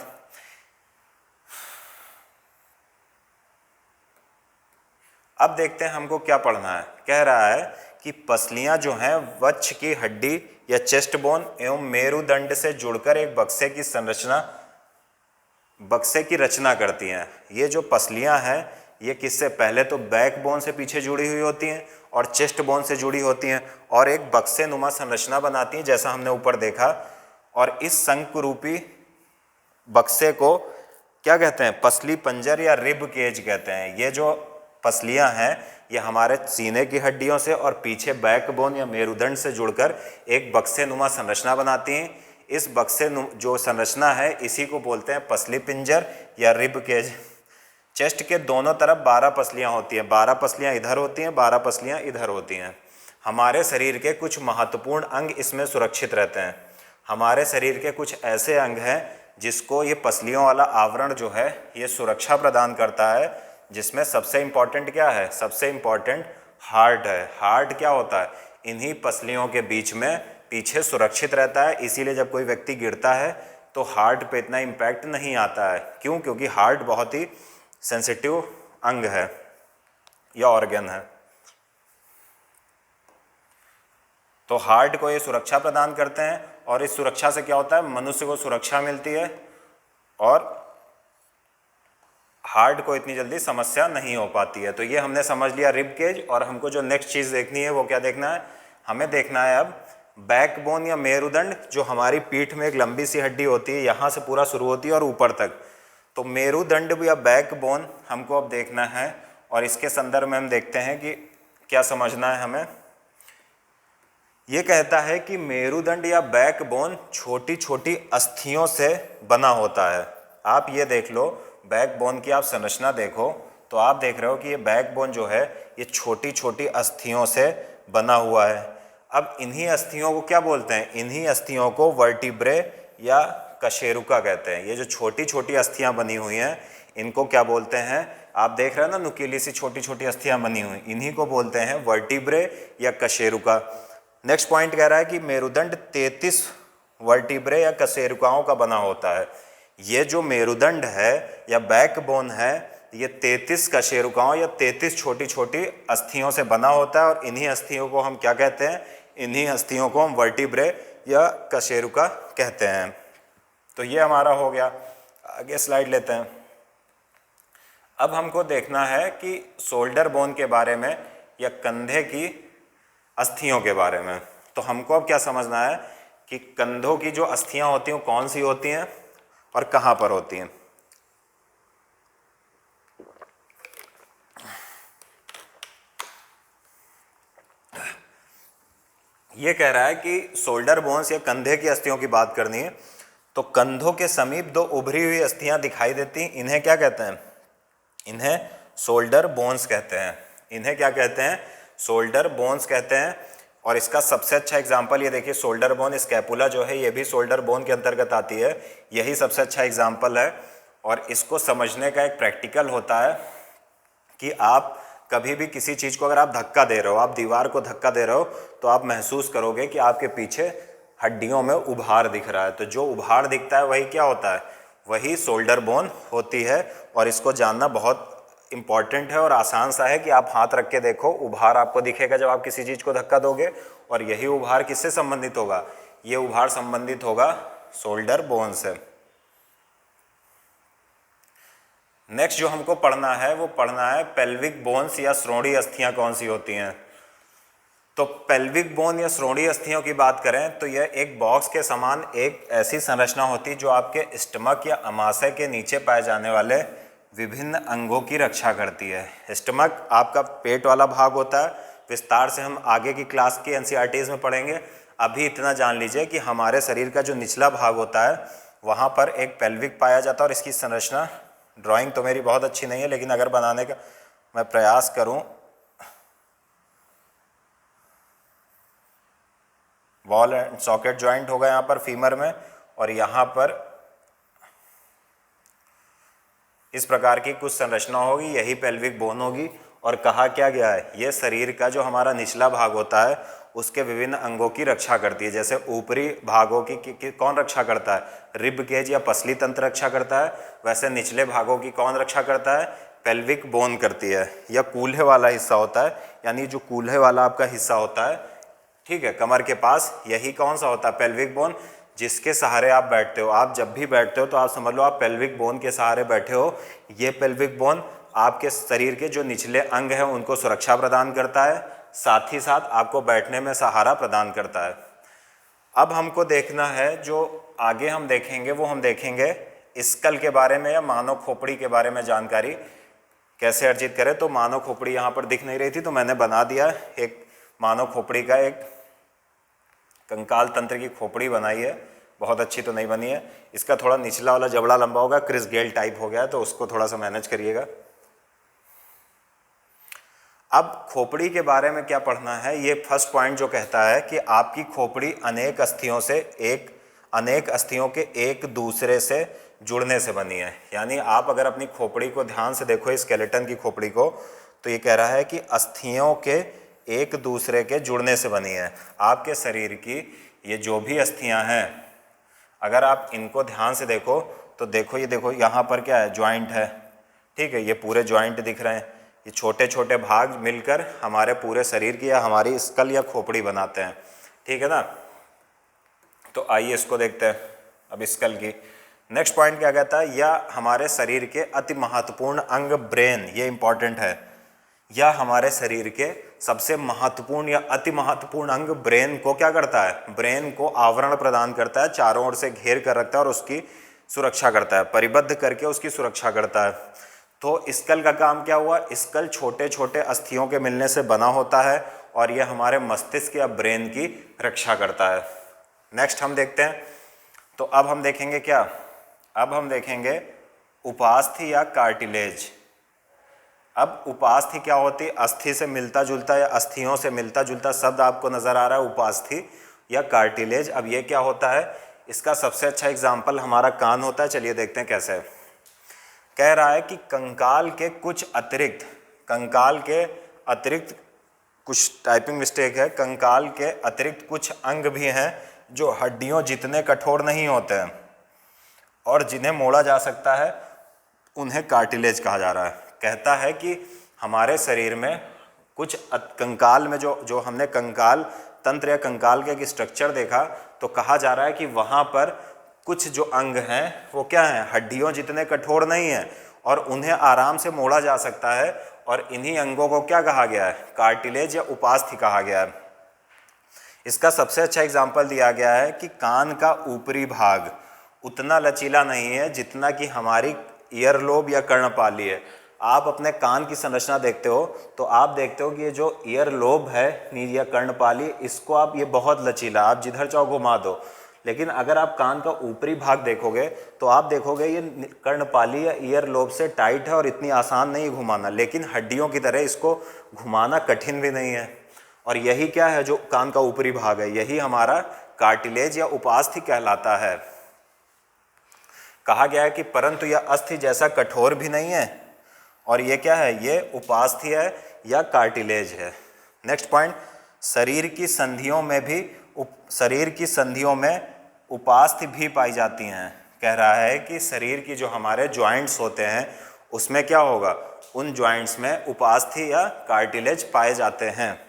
अब देखते हैं हमको क्या पढ़ना है। कह रहा है कि पसलियां जो हैं वक्ष की हड्डी या चेस्ट बोन एवं मेरुदंड से जुड़कर एक बक्से की रचना करती हैं। ये जो पसलियां हैं ये किससे, पहले तो बैक बोन से पीछे जुड़ी हुई होती हैं और चेस्ट बोन से जुड़ी होती हैं, और एक बक्से नुमा संरचना बनाती हैं, जैसा हमने ऊपर देखा। और इस शंकु रूपी बक्से को क्या कहते हैं, पसली पंजर या रिब केज कहते हैं। ये जो पसलियां हैं ये हमारे सीने की हड्डियों से और पीछे बैकबोन या मेरुदंड से जुड़कर एक बक्से नुमा संरचना बनाती हैं। इस बक्से जो संरचना है इसी को बोलते हैं पसली पिंजर या रिब केज। चेस्ट के दोनों तरफ 12 पसलियां होती हैं, 12 पसलियां इधर होती हैं, 12 पसलियां इधर होती हैं। हमारे शरीर के कुछ महत्वपूर्ण अंग इसमें सुरक्षित रहते हैं। हमारे शरीर के कुछ ऐसे अंग हैं जिसको ये पसलियों वाला आवरण जो है ये सुरक्षा प्रदान करता है, जिसमें सबसे इम्पॉर्टेंट क्या है, सबसे इम्पॉर्टेंट हार्ट है। हार्ट क्या होता है, इन्हीं पसलियों के बीच में पीछे सुरक्षित रहता है, इसीलिए जब कोई व्यक्ति गिरता है तो हार्ट पे इतना इम्पैक्ट नहीं आता है। क्यों, क्योंकि हार्ट बहुत ही सेंसिटिव अंग है या ऑर्गन है। तो हार्ट को ये सुरक्षा प्रदान करते हैं, और इस सुरक्षा से क्या होता है, मनुष्य को सुरक्षा मिलती है और हार्ट को इतनी जल्दी समस्या नहीं हो पाती है। तो ये हमने समझ लिया रिब केज। और हमको जो नेक्स्ट चीज़ देखनी है वो क्या देखना है, हमें देखना है अब बैकबोन या मेरुदंड, जो हमारी पीठ में एक लंबी सी हड्डी होती है, यहाँ से पूरा शुरू होती है और ऊपर तक। तो मेरुदंड या बैकबोन हमको अब देखना है, और इसके संदर्भ में हम देखते हैं कि क्या समझना है हमें। ये कहता है कि मेरुदंड या बैकबोन छोटी छोटी अस्थियों से बना होता है। आप ये देख लो, बैकबोन की आप संरचना देखो तो आप देख रहे हो कि ये बैकबोन जो है ये छोटी छोटी अस्थियों से बना हुआ है। अब इन्हीं अस्थियों को क्या बोलते हैं? इन्हीं अस्थियों को वर्टिब्रे या कशेरुका कहते हैं। ये जो छोटी छोटी अस्थियां बनी हुई हैं इनको क्या बोलते हैं? आप देख रहे हैं ना, नुकीली सी छोटी छोटी अस्थियां बनी हुई, इन्हीं को बोलते हैं वर्टिब्रे या कशेरुका। नेक्स्ट पॉइंट कह रहा है कि मेरुदंड 33 वर्टिब्रे या कशेरुकाओं का बना होता है। ये जो मेरुदंड है या बैकबोन है ये 33 कशेरुकाओं या 33 छोटी छोटी अस्थियों से बना होता है, और इन्हीं अस्थियों को हम क्या कहते हैं? इन्हीं अस्थियों को हम वर्टिब्रे या कशेरुका कहते हैं। तो ये हमारा हो गया। आगे स्लाइड लेते हैं। अब हमको देखना है कि शोल्डर बोन के बारे में या कंधे की अस्थियों के बारे में। तो हमको अब क्या समझना है कि कंधों की जो अस्थियां होती हैं वो कौन सी होती हैं और कहाँ पर होती हैं। ये कह रहा है कि शोल्डर बोन्स या कंधे की अस्थियों की बात करनी है तो कंधों के समीप दो उभरी हुई अस्थियां दिखाई देती, इन्हें क्या कहते हैं? इन्हें शोल्डर बोन्स कहते हैं। इन्हें क्या कहते हैं? शोल्डर बोन्स कहते हैं। और इसका सबसे अच्छा एग्जाम्पल ये देखिए, शोल्डर बोन स्कैपुला जो है ये भी शोल्डर बोन के अंतर्गत आती है। यही सबसे अच्छा एग्जाम्पल है। और इसको समझने का एक प्रैक्टिकल होता है कि आप कभी भी किसी चीज़ को अगर आप धक्का दे रहे हो, आप दीवार को धक्का दे रहे हो, तो आप महसूस करोगे कि आपके पीछे हड्डियों में उभार दिख रहा है। तो जो उभार दिखता है वही क्या होता है? वही शोल्डर बोन होती है। और इसको जानना बहुत इंपॉर्टेंट है और आसान सा है कि आप हाथ रख के देखो, उभार आपको दिखेगा जब आप किसी चीज़ को धक्का दोगे। और यही उभार किससे संबंधित होगा? ये उभार संबंधित होगा शोल्डर बोन से। नेक्स्ट जो हमको पढ़ना है वो पढ़ना है पेल्विक बोन्स या श्रोणि अस्थियां कौन सी होती हैं। तो पेल्विक बोन या श्रोणि अस्थियों की बात करें तो यह एक बॉक्स के समान एक ऐसी संरचना होती है जो आपके स्टमक या अमाशय के नीचे पाए जाने वाले विभिन्न अंगों की रक्षा करती है। स्टमक आपका पेट वाला भाग होता है। विस्तार से हम आगे की क्लास की एनसीईआरटीज़ में पढ़ेंगे। अभी इतना जान लीजिए कि हमारे शरीर का जो निचला भाग होता है वहाँ पर एक पेल्विक पाया जाता है। और इसकी संरचना, ड्राइंग तो मेरी बहुत अच्छी नहीं है लेकिन अगर बनाने का मैं प्रयास करूं, बॉल एंड सॉकेट जॉइंट होगा यहाँ पर फीमर में, और यहाँ पर इस प्रकार की कुछ संरचना होगी, यही पेल्विक बोन होगी। और कहा क्या गया है? ये शरीर का जो हमारा निचला भाग होता है उसके विभिन्न अंगों की रक्षा करती है। जैसे ऊपरी भागों की कौन रक्षा करता है? रिब केज या पसली तंत्र रक्षा करता है। वैसे निचले भागों की कौन रक्षा करता है? पेल्विक बोन करती है। या कूल्हे वाला हिस्सा होता है, यानी जो कूल्हे वाला आपका हिस्सा होता है, ठीक है, कमर के पास, यही कौन सा होता है? पेल्विक बोन, जिसके सहारे आप बैठते हो। आप जब भी बैठते हो तो आप समझ लो आप पेल्विक बोन के सहारे बैठे हो। ये पेल्विक बोन आपके शरीर के जो निचले अंग हैं उनको सुरक्षा प्रदान करता है, साथ ही साथ आपको बैठने में सहारा प्रदान करता है। अब हमको देखना है, जो आगे हम देखेंगे वो हम देखेंगे स्कल के बारे में या मानव खोपड़ी के बारे में जानकारी कैसे अर्जित करें। तो मानव खोपड़ी यहाँ पर दिख नहीं रही थी तो मैंने बना दिया एक मानव खोपड़ी का, एक कंकाल तंत्र की खोपड़ी बनाई है। बहुत अच्छी तो नहीं बनी है, इसका थोड़ा निचला वाला जबड़ा लंबा होगा, क्रिस गेल टाइप हो गया है, तो उसको थोड़ा सा मैनेज करिएगा। अब खोपड़ी के बारे में क्या पढ़ना है, ये फर्स्ट पॉइंट जो कहता है कि आपकी खोपड़ी अनेक अस्थियों के एक दूसरे से जुड़ने से बनी है। यानी आप अगर अपनी खोपड़ी को ध्यान से देखो, स्केलेटन की खोपड़ी को, तो ये कह रहा है कि अस्थियों के एक दूसरे के जुड़ने से बनी है। आपके शरीर की ये जो भी अस्थियां हैं, अगर आप इनको ध्यान से देखो तो देखो, ये देखो यहाँ पर क्या है? जॉइंट है, ठीक है, ये पूरे जॉइंट दिख रहे हैं। ये छोटे छोटे भाग मिलकर हमारे पूरे शरीर की या हमारी स्कल या खोपड़ी बनाते हैं, ठीक है ना। तो आइए इसको देखते हैं अब स्कल की। नेक्स्ट पॉइंट क्या कहता है? या हमारे शरीर के अति महत्वपूर्ण अंग ब्रेन, ये इंपॉर्टेंट है, या हमारे शरीर के सबसे महत्वपूर्ण या अति महत्वपूर्ण अंग ब्रेन को क्या करता है? ब्रेन को आवरण प्रदान करता है, चारों ओर से घेर कर रखता है और उसकी सुरक्षा करता है, परिबद्ध करके उसकी सुरक्षा करता है। तो स्कल का काम क्या हुआ? स्कल छोटे छोटे अस्थियों के मिलने से बना होता है और यह हमारे मस्तिष्क या ब्रेन की रक्षा करता है। नेक्स्ट हम देखते हैं। तो अब हम देखेंगे क्या? अब हम देखेंगे उपास्थि या कार्टिलेज। अब उपास्थि क्या होती है? अस्थि से मिलता जुलता या अस्थियों से मिलता जुलता शब्द आपको नजर आ रहा है, उपास्थि या कार्टिलेज। अब ये क्या होता है? इसका सबसे अच्छा एग्जाम्पल हमारा कान होता है। चलिए देखते हैं कैसे। कह रहा है कि कंकाल के अतिरिक्त कुछ टाइपिंग मिस्टेक है, कंकाल के अतिरिक्त कुछ अंग भी हैं जो हड्डियों जितने कठोर नहीं होते हैं और जिन्हें मोड़ा जा सकता है, उन्हें कार्टिलेज कहा जा रहा है। कहता है कि हमारे शरीर में कुछ कंकाल में जो हमने कंकाल तंत्र या कंकाल के स्ट्रक्चर देखा, तो कहा जा रहा है कि वहाँ पर कुछ जो अंग हैं वो क्या हैं? हड्डियों जितने कठोर नहीं हैं और उन्हें आराम से मोड़ा जा सकता है, और इन्हीं अंगों को क्या कहा गया है? कार्टिलेज या उपास्थि कहा गया है। इसका सबसे अच्छा एग्जाम्पल दिया गया है कि कान का ऊपरी भाग उतना लचीला नहीं है जितना कि हमारी ईयरलोब या कर्णपाली है। आप अपने कान की संरचना देखते हो तो आप देखते हो कि ये जो ईयरलोब है या कर्णपाली, इसको आप, ये बहुत लचीला, आप जिधर चाहो घुमा दो। लेकिन अगर आप कान का ऊपरी भाग देखोगे तो आप देखोगे ये कर्णपाली या ईयरलोब से टाइट है और इतनी आसान नहीं घुमाना, लेकिन हड्डियों की तरह इसको घुमाना कठिन भी नहीं है। और यही क्या है? जो कान का ऊपरी भाग है, यही हमारा कार्टिलेज या उपास्थि कहलाता है। कहा गया है कि परंतु यह अस्थि जैसा कठोर भी नहीं है, और ये क्या है? ये उपास्थि है या कार्टिलेज है। नेक्स्ट पॉइंट, शरीर की संधियों में उपास्थि भी पाई जाती हैं। कह रहा है कि शरीर की जो हमारे जॉइंट्स होते हैं उसमें क्या होगा? उन जॉइंट्स में उपास्थि या कार्टिलेज पाए जाते हैं।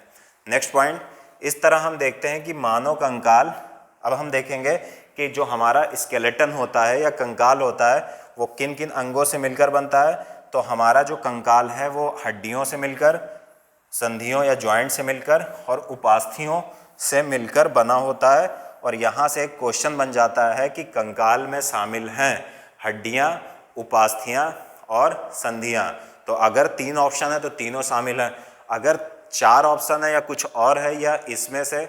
नेक्स्ट पॉइंट, इस तरह हम देखते हैं कि मानव कंकाल, अब हम देखेंगे कि जो हमारा स्केलेटन होता है या कंकाल होता है वो किन किन अंगों से मिलकर बनता है। तो हमारा जो कंकाल है वो हड्डियों से मिलकर, संधियों या जॉइंट से मिलकर और उपास्थियों से मिलकर बना होता है। और यहाँ से एक क्वेश्चन बन जाता है कि कंकाल में शामिल हैं हड्डियाँ, उपास्थियाँ और संधियाँ। तो अगर 3 ऑप्शन है तो तीनों शामिल हैं। अगर 4 ऑप्शन है या कुछ और है या इसमें से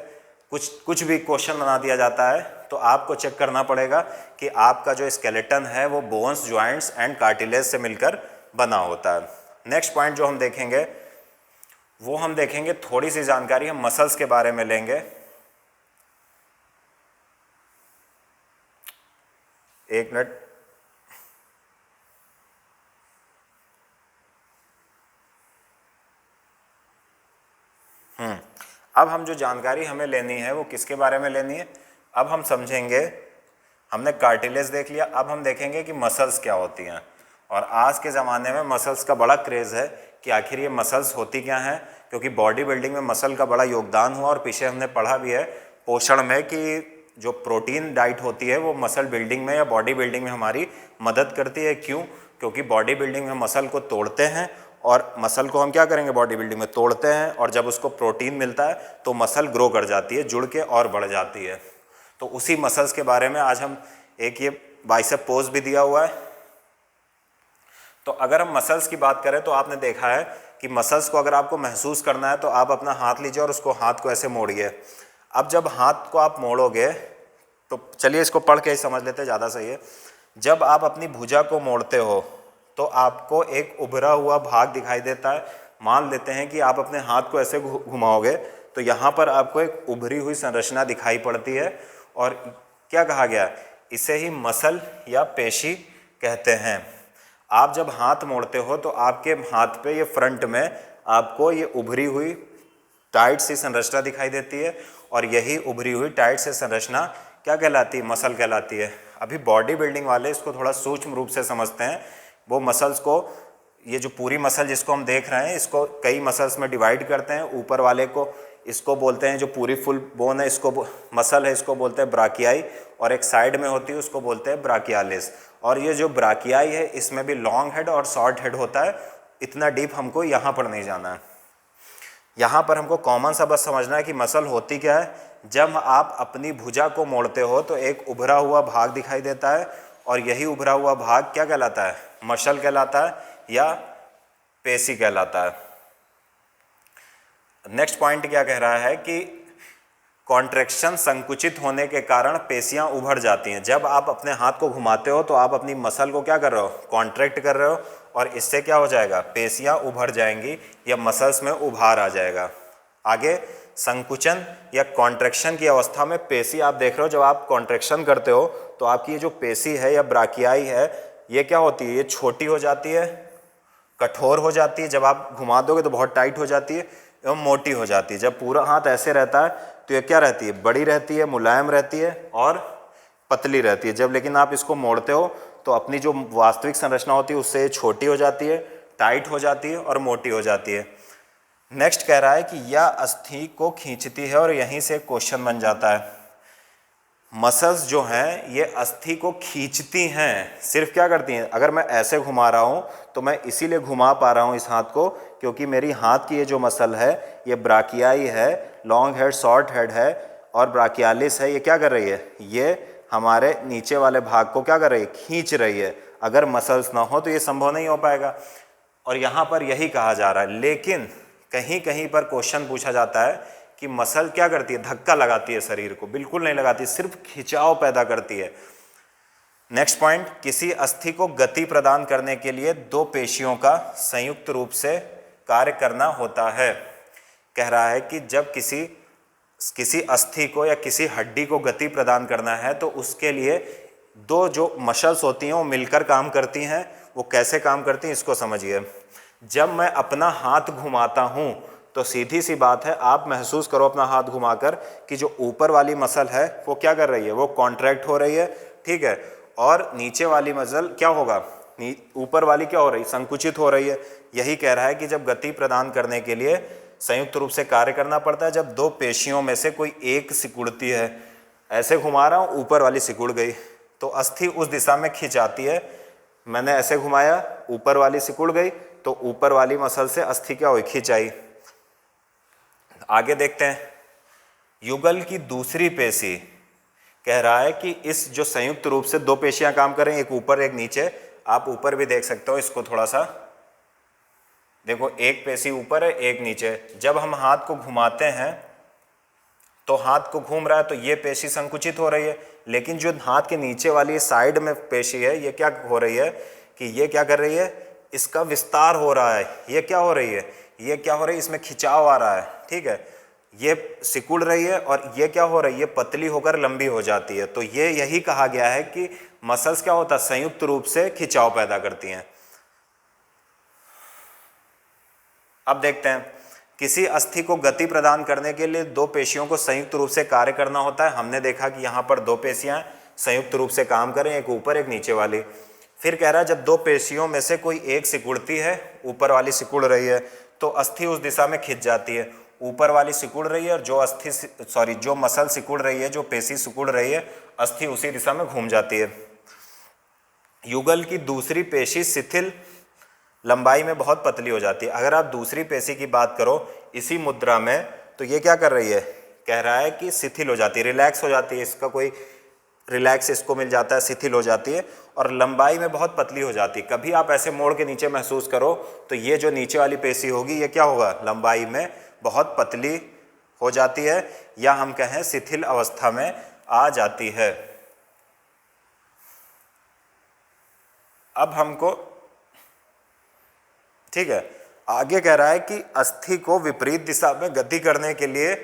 कुछ भी क्वेश्चन बना दिया जाता है, तो आपको चेक करना पड़ेगा कि आपका जो स्केलेटन है वो बोन्स, जॉइंट्स एंड कार्टिलेज से मिलकर बना होता है। नेक्स्ट पॉइंट जो हम देखेंगे वो हम देखेंगे, थोड़ी सी जानकारी हम मसल्स के बारे में लेंगे। एक मिनट। अब हम जो जानकारी हमें लेनी है वो किसके बारे में लेनी है? अब हम समझेंगे, हमने कार्टिलेज देख लिया, अब हम देखेंगे कि मसल्स क्या होती हैं। और आज के ज़माने में मसल्स का बड़ा क्रेज़ है कि आखिर ये मसल्स होती क्या हैं, क्योंकि बॉडी बिल्डिंग में मसल का बड़ा योगदान हुआ और पीछे हमने पढ़ा भी है पोषण में कि जो प्रोटीन डाइट होती है वो मसल बिल्डिंग में या बॉडी बिल्डिंग में हमारी मदद करती है। क्यों? क्योंकि बॉडी बिल्डिंग में मसल को तोड़ते हैं और मसल को हम क्या करेंगे? बॉडी बिल्डिंग में तोड़ते हैं, और जब उसको प्रोटीन मिलता है तो मसल ग्रो कर जाती है, जुड़ के और बढ़ जाती है। तो उसी मसल्स के बारे में आज हम, एक ये बाइसेप पोज भी दिया हुआ है। तो अगर हम मसल्स की बात करें तो आपने देखा है कि मसल्स को अगर आपको महसूस करना है तो आप अपना हाथ लीजिए और उसको, हाथ को ऐसे मोड़िए। अब जब हाथ को आप मोड़ोगे तो चलिए इसको पढ़ के ही समझ लेते हैं, ज़्यादा सही है। जब आप अपनी भुजा को मोड़ते हो तो आपको एक उभरा हुआ भाग दिखाई देता है। मान लेते हैं कि आप अपने हाथ को ऐसे घुमाओगे तो यहाँ पर आपको एक उभरी हुई संरचना दिखाई पड़ती है, और क्या कहा गया? इसे ही मसल या पेशी कहते हैं। आप जब हाथ मोड़ते हो तो आपके हाथ पे ये फ्रंट में आपको ये उभरी हुई टाइट सी संरचना दिखाई देती है, और यही उभरी हुई टाइट सी संरचना क्या कहलाती है? मसल कहलाती है। अभी बॉडी बिल्डिंग वाले इसको थोड़ा सूक्ष्म रूप से समझते हैं। वो मसल्स को, ये जो पूरी मसल जिसको हम देख रहे हैं, इसको कई मसल्स में डिवाइड करते हैं। ऊपर वाले को इसको बोलते हैं, जो पूरी फुल बोन है, इसको मसल है, इसको बोलते हैं ब्राकियाई, और एक साइड में होती है उसको बोलते हैं ब्राकियालिस। और ये जो ब्राकियाई है इसमें भी लॉन्ग हेड और शॉर्ट हेड होता है। इतना डीप हमको यहाँ पर नहीं जाना है। यहाँ पर हमको कॉमन सा बस समझना है कि मसल होती क्या है। जब आप अपनी भुजा को मोड़ते हो तो एक उभरा हुआ भाग दिखाई देता है, और यही उभरा हुआ भाग क्या कहलाता है? मसल कहलाता है या पेशी कहलाता है। नेक्स्ट पॉइंट क्या कह रहा है कि कॉन्ट्रैक्शन, संकुचित होने के कारण पेशियां उभर जाती हैं। जब आप अपने हाथ को घुमाते हो तो आप अपनी मसल को क्या कर रहे हो? कॉन्ट्रैक्ट कर रहे हो, और इससे क्या हो जाएगा, पेशियां उभर जाएंगी या मसल्स में उभार आ जाएगा। आगे संकुचन या कॉन्ट्रैक्शन की अवस्था में पेशी आप देख रहे हो, जब आप कॉन्ट्रैक्शन करते हो तो आपकी ये जो पेशी है या ब्राकियाई है ये क्या होती है, ये छोटी हो जाती है, कठोर हो जाती है, जब आप घुमा दोगे तो बहुत टाइट हो जाती है एवं मोटी हो जाती है। जब पूरा हाथ ऐसे रहता है तो ये क्या रहती है, बड़ी रहती है, मुलायम रहती है और पतली रहती है। जब लेकिन आप इसको मोड़ते हो तो अपनी जो वास्तविक संरचना होती है उससे छोटी हो जाती है, टाइट हो जाती है और मोटी हो जाती है। नेक्स्ट कह रहा है कि यह अस्थि को खींचती है और यहीं से क्वेश्चन बन जाता है, मसल्स जो हैं ये अस्थि को खींचती हैं, सिर्फ क्या करती हैं, अगर मैं ऐसे घुमा रहा हूँ तो मैं इसीलिए घुमा पा रहा हूँ इस हाथ को क्योंकि मेरी हाथ की ये जो मसल है ये ब्राकियाई है, लॉन्ग हेड शॉर्ट हेड है और ब्राकियालिस है, ये क्या कर रही है, ये हमारे नीचे वाले भाग को क्या कर रही है, खींच रही है। अगर मसल्स ना हो तो ये संभव नहीं हो पाएगा और यहाँ पर यही कहा जा रहा है। लेकिन कहीं कहीं पर क्वेश्चन पूछा जाता है कि मसल क्या करती है, धक्का लगाती है शरीर को, बिल्कुल नहीं लगाती, सिर्फ खिंचाव पैदा करती है। नेक्स्ट पॉइंट, किसी अस्थि को गति प्रदान करने के लिए दो पेशियों का संयुक्त रूप से कार्य करना होता है। कह रहा है कि जब किसी अस्थि को या किसी हड्डी को गति प्रदान करना है तो उसके लिए दो जो मसल्स होती हैं वो मिलकर काम करती हैं। वो कैसे काम करती हैं इसको समझिए। जब मैं अपना हाथ घुमाता हूँ तो सीधी सी बात है, आप महसूस करो अपना हाथ घुमाकर कि जो ऊपर वाली मसल है वो क्या कर रही है, वो कॉन्ट्रैक्ट हो रही है, ठीक है, और नीचे वाली मसल क्या होगा, ऊपर वाली क्या हो रही, संकुचित हो रही है। यही कह रहा है कि जब गति प्रदान करने के लिए संयुक्त रूप से कार्य करना पड़ता है, जब दो पेशियों में से कोई एक सिकुड़ती है, ऐसे घुमा रहा हूँ ऊपर वाली सिकुड़ गई तो अस्थि उस दिशा में खिंच आती है। मैंने ऐसे घुमाया, ऊपर वाली सिकुड़ गई तो ऊपर वाली मसल से अस्थि क्या हुई, खिंच आई। आगे देखते हैं, युगल की दूसरी पेशी कह रहा है कि इस जो संयुक्त रूप से दो पेशियां काम करें, एक ऊपर एक नीचे, आप ऊपर भी देख सकते हो, इसको थोड़ा सा देखो, एक पेशी ऊपर है एक नीचे। जब हम हाथ को घुमाते हैं तो हाथ को घूम रहा है तो ये पेशी संकुचित हो रही है, लेकिन जो हाथ के नीचे वाली साइड में पेशी है ये क्या हो रही है कि ये क्या कर रही है, इसका विस्तार हो रहा है। ये क्या हो रही है, ये क्या हो रही है, इसमें खिंचाव आ रहा है, ठीक है, ये सिकुड़ रही है और ये क्या हो रही है, पतली होकर लंबी हो जाती है। तो ये यही कहा गया है कि मसल्स क्या होता है, संयुक्त रूप से खिंचाव पैदा करती हैं। अब देखते हैं, किसी अस्थि को गति प्रदान करने के लिए दो पेशियों को संयुक्त रूप से कार्य करना होता है। हमने देखा कि यहाँ पर दो पेशियां संयुक्त रूप से काम करें, एक ऊपर एक नीचे वाली। फिर कह रहा है जब दो पेशियों में से कोई एक सिकुड़ती है, ऊपर वाली सिकुड़ रही है तो अस्थि उस दिशा में खिंच जाती है। ऊपर वाली सिकुड़ रही है और जो मसल सिकुड़ रही है, जो पेशी सिकुड़ रही है, अस्थि उसी दिशा में घूम जाती है। युगल की दूसरी पेशी शिथिल लंबाई में बहुत पतली हो जाती है। अगर आप दूसरी पेशी की बात करो इसी मुद्रा में तो ये क्या कर रही है, कह रहा है कि शिथिल हो जाती है, रिलैक्स हो जाती है, इसका कोई रिलैक्स इसको मिल जाता है, शिथिल हो जाती है और लंबाई में बहुत पतली हो जाती है। कभी आप ऐसे मोड़ के नीचे महसूस करो तो ये जो नीचे वाली पेशी होगी ये क्या होगा, लंबाई में बहुत पतली हो जाती है या हम कहें शिथिल अवस्था में आ जाती है। अब हमको ठीक है, आगे कह रहा है कि अस्थि को विपरीत दिशा में गति करने के लिए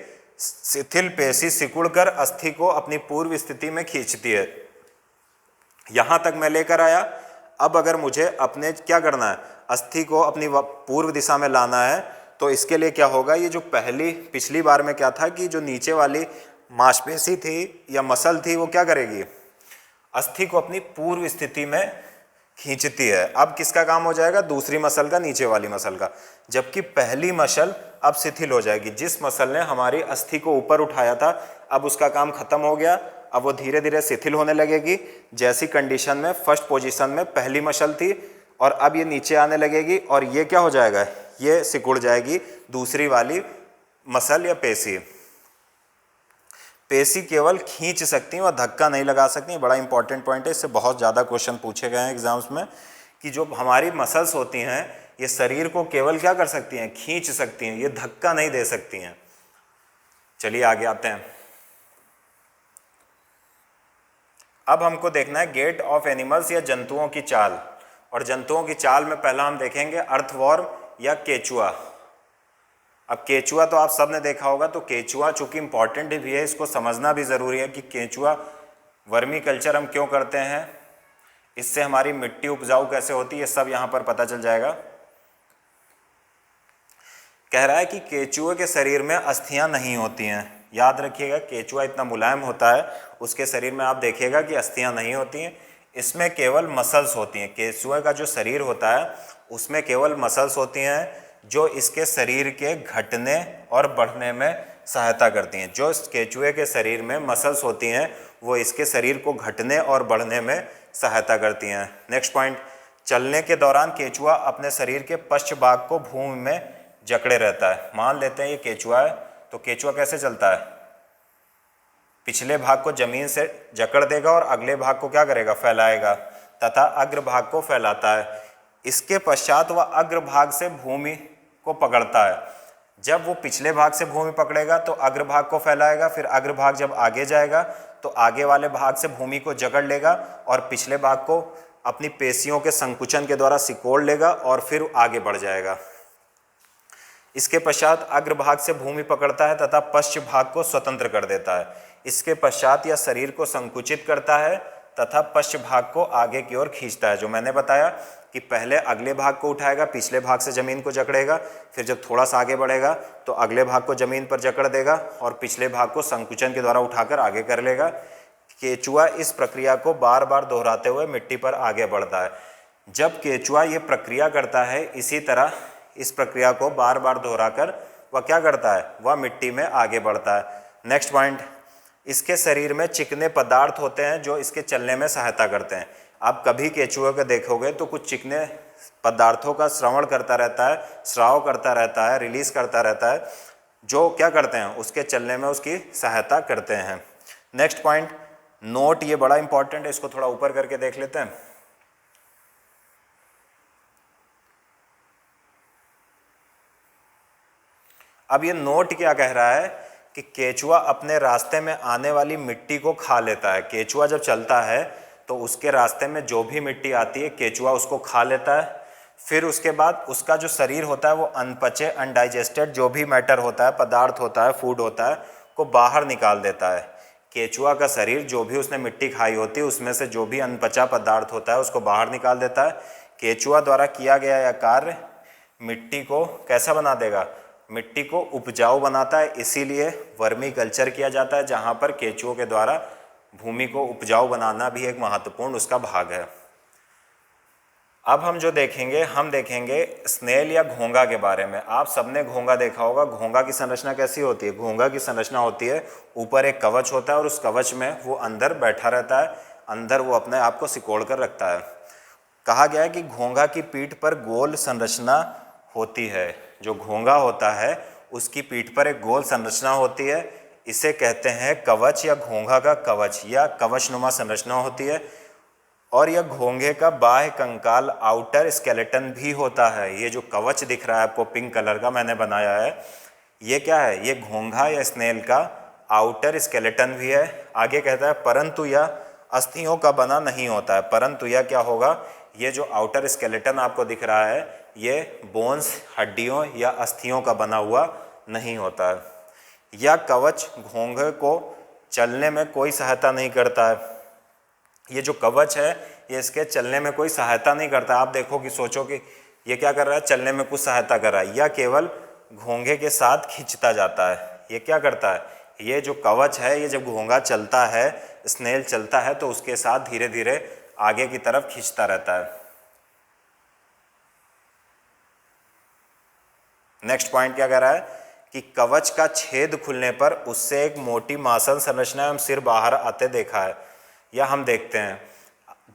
शिथिल पेशी सिकुड़कर अस्थि को अपनी पूर्व स्थिति में खींचती है। यहां तक मैं लेकर आया। अब अगर मुझे अपने क्या करना है, अस्थि को अपनी पूर्व दिशा में लाना है तो इसके लिए क्या होगा, ये जो पिछली बार में क्या था कि जो नीचे वाली मांसपेशी थी या मसल थी वो क्या करेगी, अस्थि को अपनी पूर्व स्थिति में खींचती है। अब किसका काम हो जाएगा, दूसरी मसल का, नीचे वाली मसल का, जबकि पहली मसल अब शिथिल हो जाएगी। जिस मसल ने हमारी अस्थि को ऊपर उठाया था अब उसका काम खत्म हो गया, अब वो धीरे धीरे शिथिल होने लगेगी। जैसी कंडीशन में फर्स्ट पोजीशन में पहली मसल थी और अब ये नीचे आने लगेगी और ये क्या हो जाएगा, ये सिकुड़ जाएगी दूसरी वाली मसल या पेशी। पेशी केवल खींच सकती हैं और धक्का नहीं लगा सकती। बड़ा इंपॉर्टेंट पॉइंट है, इससे बहुत ज़्यादा क्वेश्चन पूछे गए हैं एग्जाम्स में कि जो हमारी मसल्स होती हैं ये शरीर को केवल क्या कर सकती हैं, खींच सकती हैं, ये धक्का नहीं दे सकती हैं। चलिए आगे आते हैं। अब हमको देखना है गेट ऑफ एनिमल्स या जंतुओं की चाल। और जंतुओं की चाल में पहला हम देखेंगे अर्थवॉर्म या केचुआ। अब केचुआ तो आप सब ने देखा होगा, तो केचुआ चूंकि इंपॉर्टेंट भी है, इसको समझना भी ज़रूरी है कि केचुआ वर्मी कल्चर हम क्यों करते हैं, इससे हमारी मिट्टी उपजाऊ कैसे होती है, ये सब यहाँ पर पता चल जाएगा। कह रहा है कि केचुए के शरीर में अस्थियां नहीं होती हैं। याद रखिएगा, केचुआ इतना मुलायम होता है, उसके शरीर में आप देखिएगा कि अस्थियां नहीं होती हैं, इसमें केवल मसल्स होती हैं। केचुए का जो शरीर होता है उसमें केवल मसल्स होती हैं जो इसके शरीर के घटने और बढ़ने में सहायता करती हैं। जो केचुए के शरीर में मसल्स होती हैं वो इसके शरीर को घटने और बढ़ने में सहायता करती हैं। नेक्स्ट पॉइंट, चलने के दौरान केचुआ अपने शरीर के पश्च भाग को भूमि में जकड़े रहता है। मान लेते हैं ये केचुआ है, तो केचुआ कैसे चलता है, पिछले भाग को जमीन से जकड़ देगा और अगले भाग को क्या करेगा, फैलाएगा तथा अग्र भाग को फैलाता है। इसके पश्चात वह अग्र भाग से भूमि को पकड़ता है। जब वो पिछले भाग से भूमि पकड़ेगा तो अग्र भाग को फैलाएगा, फिर अग्र भाग जब आगे जाएगा तो आगे वाले भाग से भूमि को जकड़ लेगा और पिछले भाग को अपनी पेशियों के संकुचन के द्वारा सिकोड़ लेगा और फिर आगे बढ़ जाएगा। इसके पश्चात अग्र भाग से भूमि पकड़ता है तथा पश्च भाग को स्वतंत्र कर देता है। इसके पश्चात यह शरीर को संकुचित करता है तथा पश्च भाग को आगे की ओर खींचता है। जो मैंने बताया कि पहले अगले भाग को उठाएगा, पिछले भाग से ज़मीन को जकड़ेगा, फिर जब थोड़ा सा आगे बढ़ेगा तो अगले भाग को ज़मीन पर जकड़ देगा और पिछले भाग को संकुचन के द्वारा उठाकर आगे कर लेगा। केचुआ इस प्रक्रिया को बार बार दोहराते हुए मिट्टी पर आगे बढ़ता है। जब केचुआ ये प्रक्रिया करता है, इसी तरह इस प्रक्रिया को बार बार दोहराकर वह क्या करता है, वह मिट्टी में आगे बढ़ता है। नेक्स्ट पॉइंट, इसके शरीर में चिकने पदार्थ होते हैं जो इसके चलने में सहायता करते हैं। आप कभी केचुए को देखोगे तो कुछ चिकने पदार्थों का श्रवण करता रहता है, स्राव करता रहता है, रिलीज करता रहता है, जो क्या करते हैं, उसके चलने में उसकी सहायता करते हैं। नेक्स्ट पॉइंट, नोट, ये बड़ा इंपॉर्टेंट है, इसको थोड़ा ऊपर करके देख लेते हैं। अब ये नोट क्या कह रहा है कि केचुआ अपने रास्ते में आने वाली मिट्टी को खा लेता है। केचुआ जब चलता है तो उसके रास्ते में जो भी मिट्टी आती है केचुआ उसको खा लेता है। फिर उसके बाद उसका जो शरीर होता है वो अनपचे, अनडाइजेस्टेड जो भी मैटर होता है, पदार्थ होता है, फूड होता है, को बाहर निकाल देता है। केचुआ का शरीर जो भी उसने मिट्टी खाई होती है उसमें से जो भी अनपचा पदार्थ होता है उसको बाहर निकाल देता है। केचुआ द्वारा किया गया यह कार्य मिट्टी को कैसा बना देगा, मिट्टी को उपजाऊ बनाता है। इसीलिए वर्मी कल्चर किया जाता है, जहाँ पर केचुओं के द्वारा भूमि को उपजाऊ बनाना भी एक महत्वपूर्ण उसका भाग है। अब हम जो देखेंगे, हम देखेंगे स्नेल या घोंगा के बारे में। आप सबने घोंगा देखा होगा। घोंगा की संरचना कैसी होती है? घोंगा की संरचना होती है, ऊपर एक कवच होता है और उस कवच में वो अंदर बैठा रहता है, अंदर वो अपने आप को सिकोड़ कर रखता है। कहा गया है कि घोंगा की पीठ पर गोल संरचना होती है। जो घोंगा होता है उसकी पीठ पर एक गोल संरचना होती है, इसे कहते हैं कवच या घोंगा का कवच या कवचनुमा संरचना होती है। और यह घोंगे का बाह्य कंकाल आउटर स्केलेटन भी होता है। ये जो कवच दिख रहा है आपको पिंक कलर का मैंने बनाया है, ये क्या है? ये घोंगा या स्नेल का आउटर स्केलेटन भी है। आगे कहता है परंतु यह अस्थियों का बना नहीं होता है। परंतु यह क्या होगा? ये जो आउटर स्केलेटन आपको दिख रहा है ये बोन्स, हड्डियों या अस्थियों का बना हुआ नहीं होता है। यह कवच घोंगे को चलने में कोई सहायता नहीं करता है। ये जो कवच है ये इसके चलने में कोई सहायता नहीं करता। आप देखो कि सोचो कि ये क्या कर रहा है, चलने में कुछ सहायता कर रहा है, या केवल घोंगे के साथ खींचता जाता है। ये क्या करता है? ये जो कवच है ये जब घोंगा चलता है, स्नेल चलता है, तो उसके साथ धीरे धीरे आगे की तरफ खींचता रहता है। नेक्स्ट पॉइंट क्या कह रहा है कि कवच का छेद खुलने पर उससे एक मोटी मांसल संरचना एवं सिर बाहर आते देखा है। या हम देखते हैं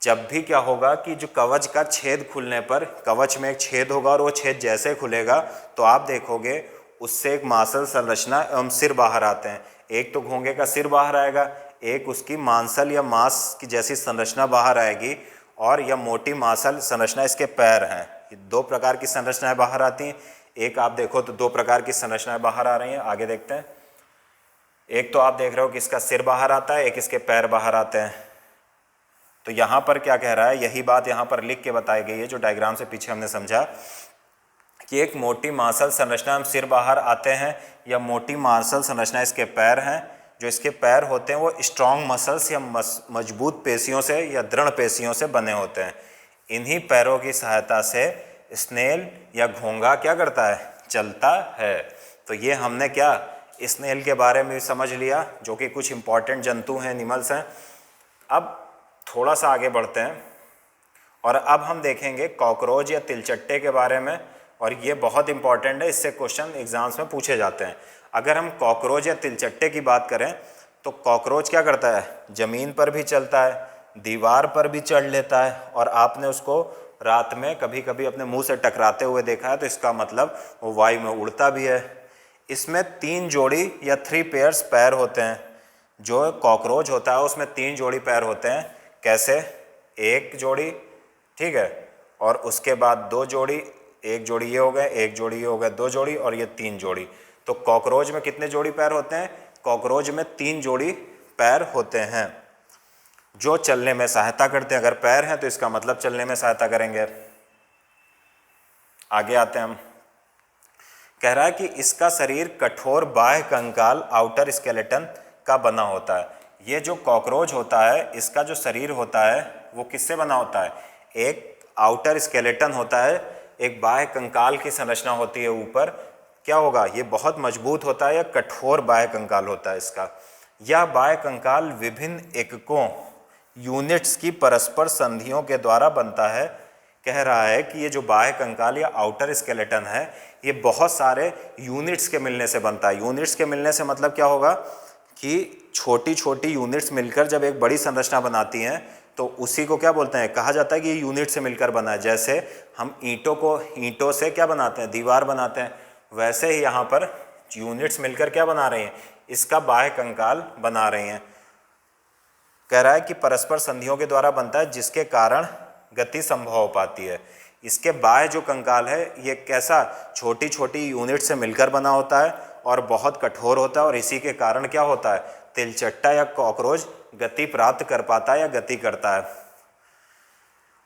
जब भी क्या होगा कि जो कवच का छेद खुलने पर, कवच में एक छेद होगा और वो छेद जैसे खुलेगा तो आप देखोगे उससे एक मांसल संरचना एवं सिर बाहर आते हैं। एक तो घोंगे का सिर बाहर आएगा, एक उसकी मांसल या मांस की जैसी संरचना बाहर आएगी, और यह मोटी मांसल संरचना इसके पैर हैं। ये दो प्रकार की संरचनाएं बाहर आती हैं। एक आप देखो तो दो प्रकार की संरचनाएं बाहर आ रही हैं। आगे देखते हैं। एक तो आप देख रहे हो कि इसका सिर बाहर आता है, एक इसके पैर बाहर आते हैं। तो यहाँ पर क्या कह रहा है, यही बात यहाँ पर लिख के बताई गई है जो डायग्राम से पीछे हमने समझा कि एक मोटी मांसल संरचना में सिर बाहर आते हैं, या मोटी मांसल संरचना इसके पैर हैं। जो इसके पैर होते हैं वो स्ट्रॉन्ग मसल्स या मजबूत पेशियों से या दृढ़ पेशियों से बने होते हैं। इन्हीं पैरों की सहायता से स्नेल या घोंघा क्या करता है, चलता है। तो ये हमने क्या स्नेल के बारे में भी समझ लिया, जो कि कुछ इंपॉर्टेंट जंतु हैं, एनिमल्स हैं। अब थोड़ा सा आगे बढ़ते हैं और अब हम देखेंगे कॉकरोच या तिलचट्टे के बारे में, और ये बहुत इंपॉर्टेंट है, इससे क्वेश्चन एग्जाम्स में पूछे जाते हैं। अगर हम कॉकरोच या तिलचट्टे की बात करें तो कॉकरोच क्या करता है, ज़मीन पर भी चलता है, दीवार पर भी चढ़ लेता है, और आपने उसको रात में कभी कभी अपने मुंह से टकराते हुए देखा है, तो इसका मतलब वो वायु में उड़ता भी है। इसमें 3 जोड़ी या 3 पेयर्स पैर होते हैं। जो कॉकरोच होता है उसमें 3 जोड़ी पैर होते हैं। कैसे, 1 जोड़ी, ठीक है, और उसके बाद 2 जोड़ी, 1 जोड़ी ये हो गए, 1 जोड़ी ये हो गए, 2 जोड़ी, और ये 3 जोड़ी। तो कॉकरोच में कितने जोड़ी पैर होते हैं, कॉकरोच में 3 जोड़ी पैर होते हैं जो चलने में सहायता करते हैं। अगर पैर हैं तो इसका मतलब चलने में सहायता करेंगे। आगे आते हैं हम, कह रहा है कि इसका शरीर कठोर बाह्य कंकाल आउटर स्केलेटन का बना होता है। ये जो कॉकरोच होता है इसका जो शरीर होता है वो किससे बना होता है, एक आउटर स्केलेटन होता है, एक बाह्य कंकाल की संरचना होती है ऊपर। क्या होगा, ये बहुत मजबूत होता है या कठोर बाह्य कंकाल होता है इसका। यह बाह्य कंकाल विभिन्न एककों यूनिट्स की परस्पर संधियों के द्वारा बनता है। कह रहा है कि ये जो बाह्य कंकाल या आउटर स्केलेटन है ये बहुत सारे यूनिट्स के मिलने से बनता है। यूनिट्स के मिलने से मतलब क्या होगा कि छोटी छोटी यूनिट्स मिलकर जब एक बड़ी संरचना बनाती हैं तो उसी को क्या बोलते हैं, कहा जाता है कि ये यूनिट से मिलकर बना है। जैसे हम ईंटों से क्या बनाते हैं, दीवार बनाते हैं, वैसे ही यहाँ पर यूनिट्स मिलकर क्या बना रही हैं, इसका बाह्य कंकाल बना रही हैं। कह रहा है कि परस्पर संधियों के द्वारा बनता है जिसके कारण गति संभव हो पाती है। इसके बाह्य जो कंकाल है ये कैसा, छोटी छोटी यूनिट से मिलकर बना होता है और बहुत कठोर होता है, और इसी के कारण क्या होता है, तिलचट्टा या कॉकरोच गति प्राप्त कर पाता है या गति करता है।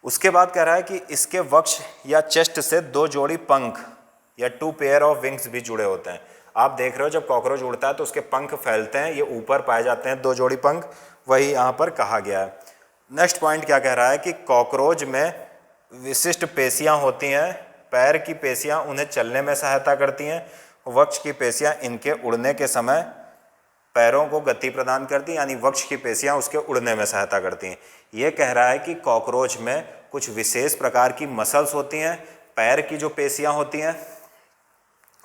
उसके बाद कह रहा है कि इसके वक्ष या चेस्ट से 2 जोड़ी पंख या 2 पेयर ऑफ विंग्स भी जुड़े होते हैं। आप देख रहे हो जब कॉकरोच उड़ता है तो उसके पंख फैलते हैं, ये ऊपर पाए जाते हैं 2 जोड़ी पंख, वही यहाँ पर कहा गया है। नेक्स्ट पॉइंट क्या कह रहा है कि कॉकरोच में विशिष्ट पेशियाँ होती हैं। पैर की पेशियाँ उन्हें चलने में सहायता करती हैं, वक्ष की पेशियाँ इनके उड़ने के समय पैरों को गति प्रदान करती हैं, यानी वक्ष की पेशियाँ उसके उड़ने में सहायता करती हैं। ये कह रहा है कि कॉकरोच में कुछ विशेष प्रकार की मसल्स होती हैं, पैर की जो पेशियाँ होती हैं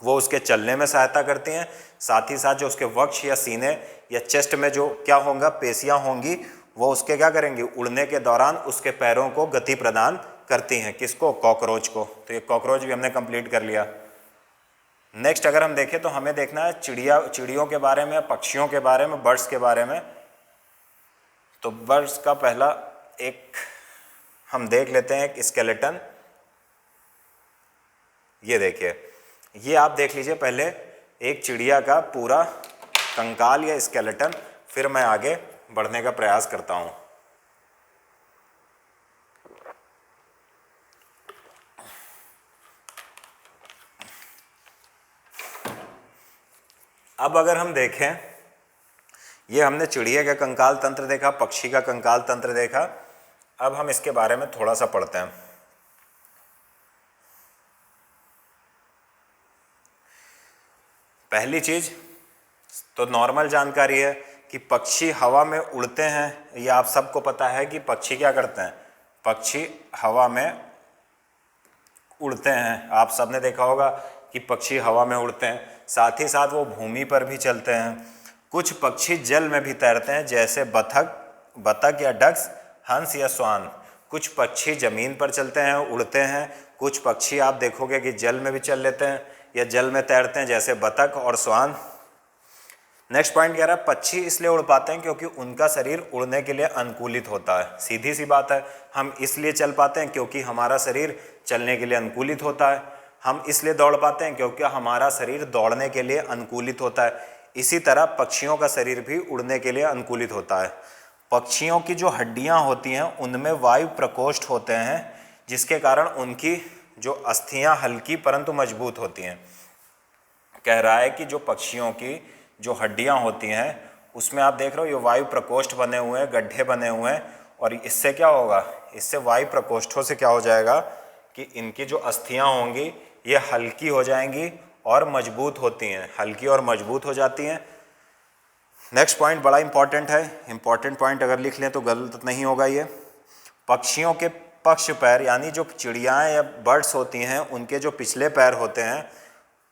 वो उसके चलने में सहायता करती हैं, साथ ही साथ जो उसके वक्ष या सीने या चेस्ट में जो क्या होगा, पेशियाँ होंगी, वो उसके क्या करेंगी, उड़ने के दौरान उसके पैरों को गति प्रदान करती हैं। किसको, कॉकरोच को। तो ये कॉकरोच भी हमने कंप्लीट कर लिया। नेक्स्ट अगर हम देखें तो हमें देखना है चिड़ियों के बारे में, पक्षियों के बारे में, बर्ड्स के बारे में। तो बर्ड्स का पहला एक हम देख लेते हैं, एक स्केलेटन। ये देखिए, ये आप देख लीजिए पहले एक चिड़िया का पूरा कंकाल या स्केलेटन, फिर मैं आगे बढ़ने का प्रयास करता हूँ। अब अगर हम देखें, ये हमने चिड़िया का कंकाल तंत्र देखा, पक्षी का कंकाल तंत्र देखा। अब हम इसके बारे में थोड़ा सा पढ़ते हैं। पहली चीज तो नॉर्मल जानकारी है कि पक्षी हवा में उड़ते हैं। ये आप सबको पता है कि पक्षी क्या करते हैं, पक्षी हवा में उड़ते हैं। आप सबने देखा होगा कि पक्षी हवा में उड़ते हैं, साथ ही साथ वो भूमि पर भी चलते हैं। कुछ पक्षी जल में भी तैरते हैं, जैसे बतख या डक्स, हंस या स्वान। कुछ पक्षी ज़मीन पर चलते हैं, उड़ते हैं। कुछ पक्षी आप देखोगे कि जल में भी चल लेते हैं या जल में तैरते हैं, जैसे बतख और स्वान। नेक्स्ट पॉइंट कह रहा है पक्षी इसलिए उड़ पाते हैं क्योंकि उनका शरीर उड़ने के लिए अनुकूलित होता है। सीधी सी बात है, हम इसलिए चल पाते हैं क्योंकि हमारा शरीर चलने के लिए अनुकूलित होता है। हम इसलिए दौड़ पाते हैं क्योंकि हमारा शरीर दौड़ने के लिए अनुकूलित होता है। इसी तरह पक्षियों का शरीर भी उड़ने के लिए अनुकूलित होता है। पक्षियों की जो हड्डियां होती हैं उनमें वायु प्रकोष्ठ होते हैं, जिसके कारण उनकी जो अस्थियां हल्की परंतु मजबूत होती हैं। कह रहा है कि जो पक्षियों की जो हड्डियां होती हैं उसमें आप देख रहे हो ये वायु प्रकोष्ठ बने हुए हैं, गड्ढे बने हुए हैं, और इससे क्या होगा, इससे वायु प्रकोष्ठों से क्या हो जाएगा कि इनकी जो अस्थियां होंगी ये हल्की हो जाएंगी और मजबूत होती हैं, हल्की और मजबूत हो जाती हैं। नेक्स्ट पॉइंट बड़ा इंपॉर्टेंट है, इंपॉर्टेंट पॉइंट अगर लिख लें तो गलत नहीं होगा ये। पक्षियों के पक्ष पैर यानी जो चिड़ियाएँ या बर्ड्स होती हैं उनके जो पिछले पैर होते हैं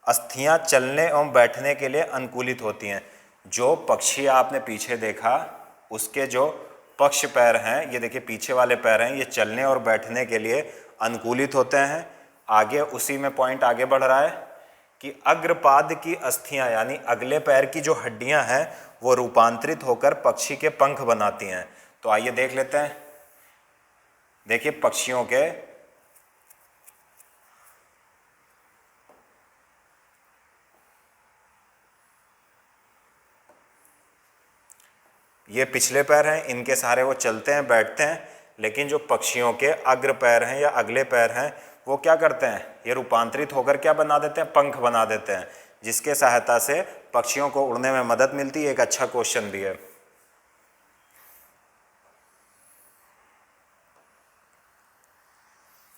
अस्थियां चलने एवं बैठने के लिए अनुकूलित होती हैं। जो पक्षी आपने पीछे देखा उसके जो पक्ष पैर हैं, ये देखिए पीछे वाले पैर हैं, ये चलने और बैठने के लिए अनुकूलित होते हैं। आगे उसी में पॉइंट आगे बढ़ रहा है कि अग्रपाद की अस्थियां यानी अगले पैर की जो हड्डियां हैं वो रूपांतरित होकर पक्षी के पंख बनाती हैं। तो आइए देख लेते हैं। देखिए पक्षियों के ये पिछले पैर हैं, इनके सहारे वो चलते हैं बैठते हैं, लेकिन जो पक्षियों के अग्र पैर हैं या अगले पैर हैं वो क्या करते हैं, ये रूपांतरित होकर क्या बना देते हैं, पंख बना देते हैं, जिसके सहायता से पक्षियों को उड़ने में मदद मिलती है। एक अच्छा क्वेश्चन भी है।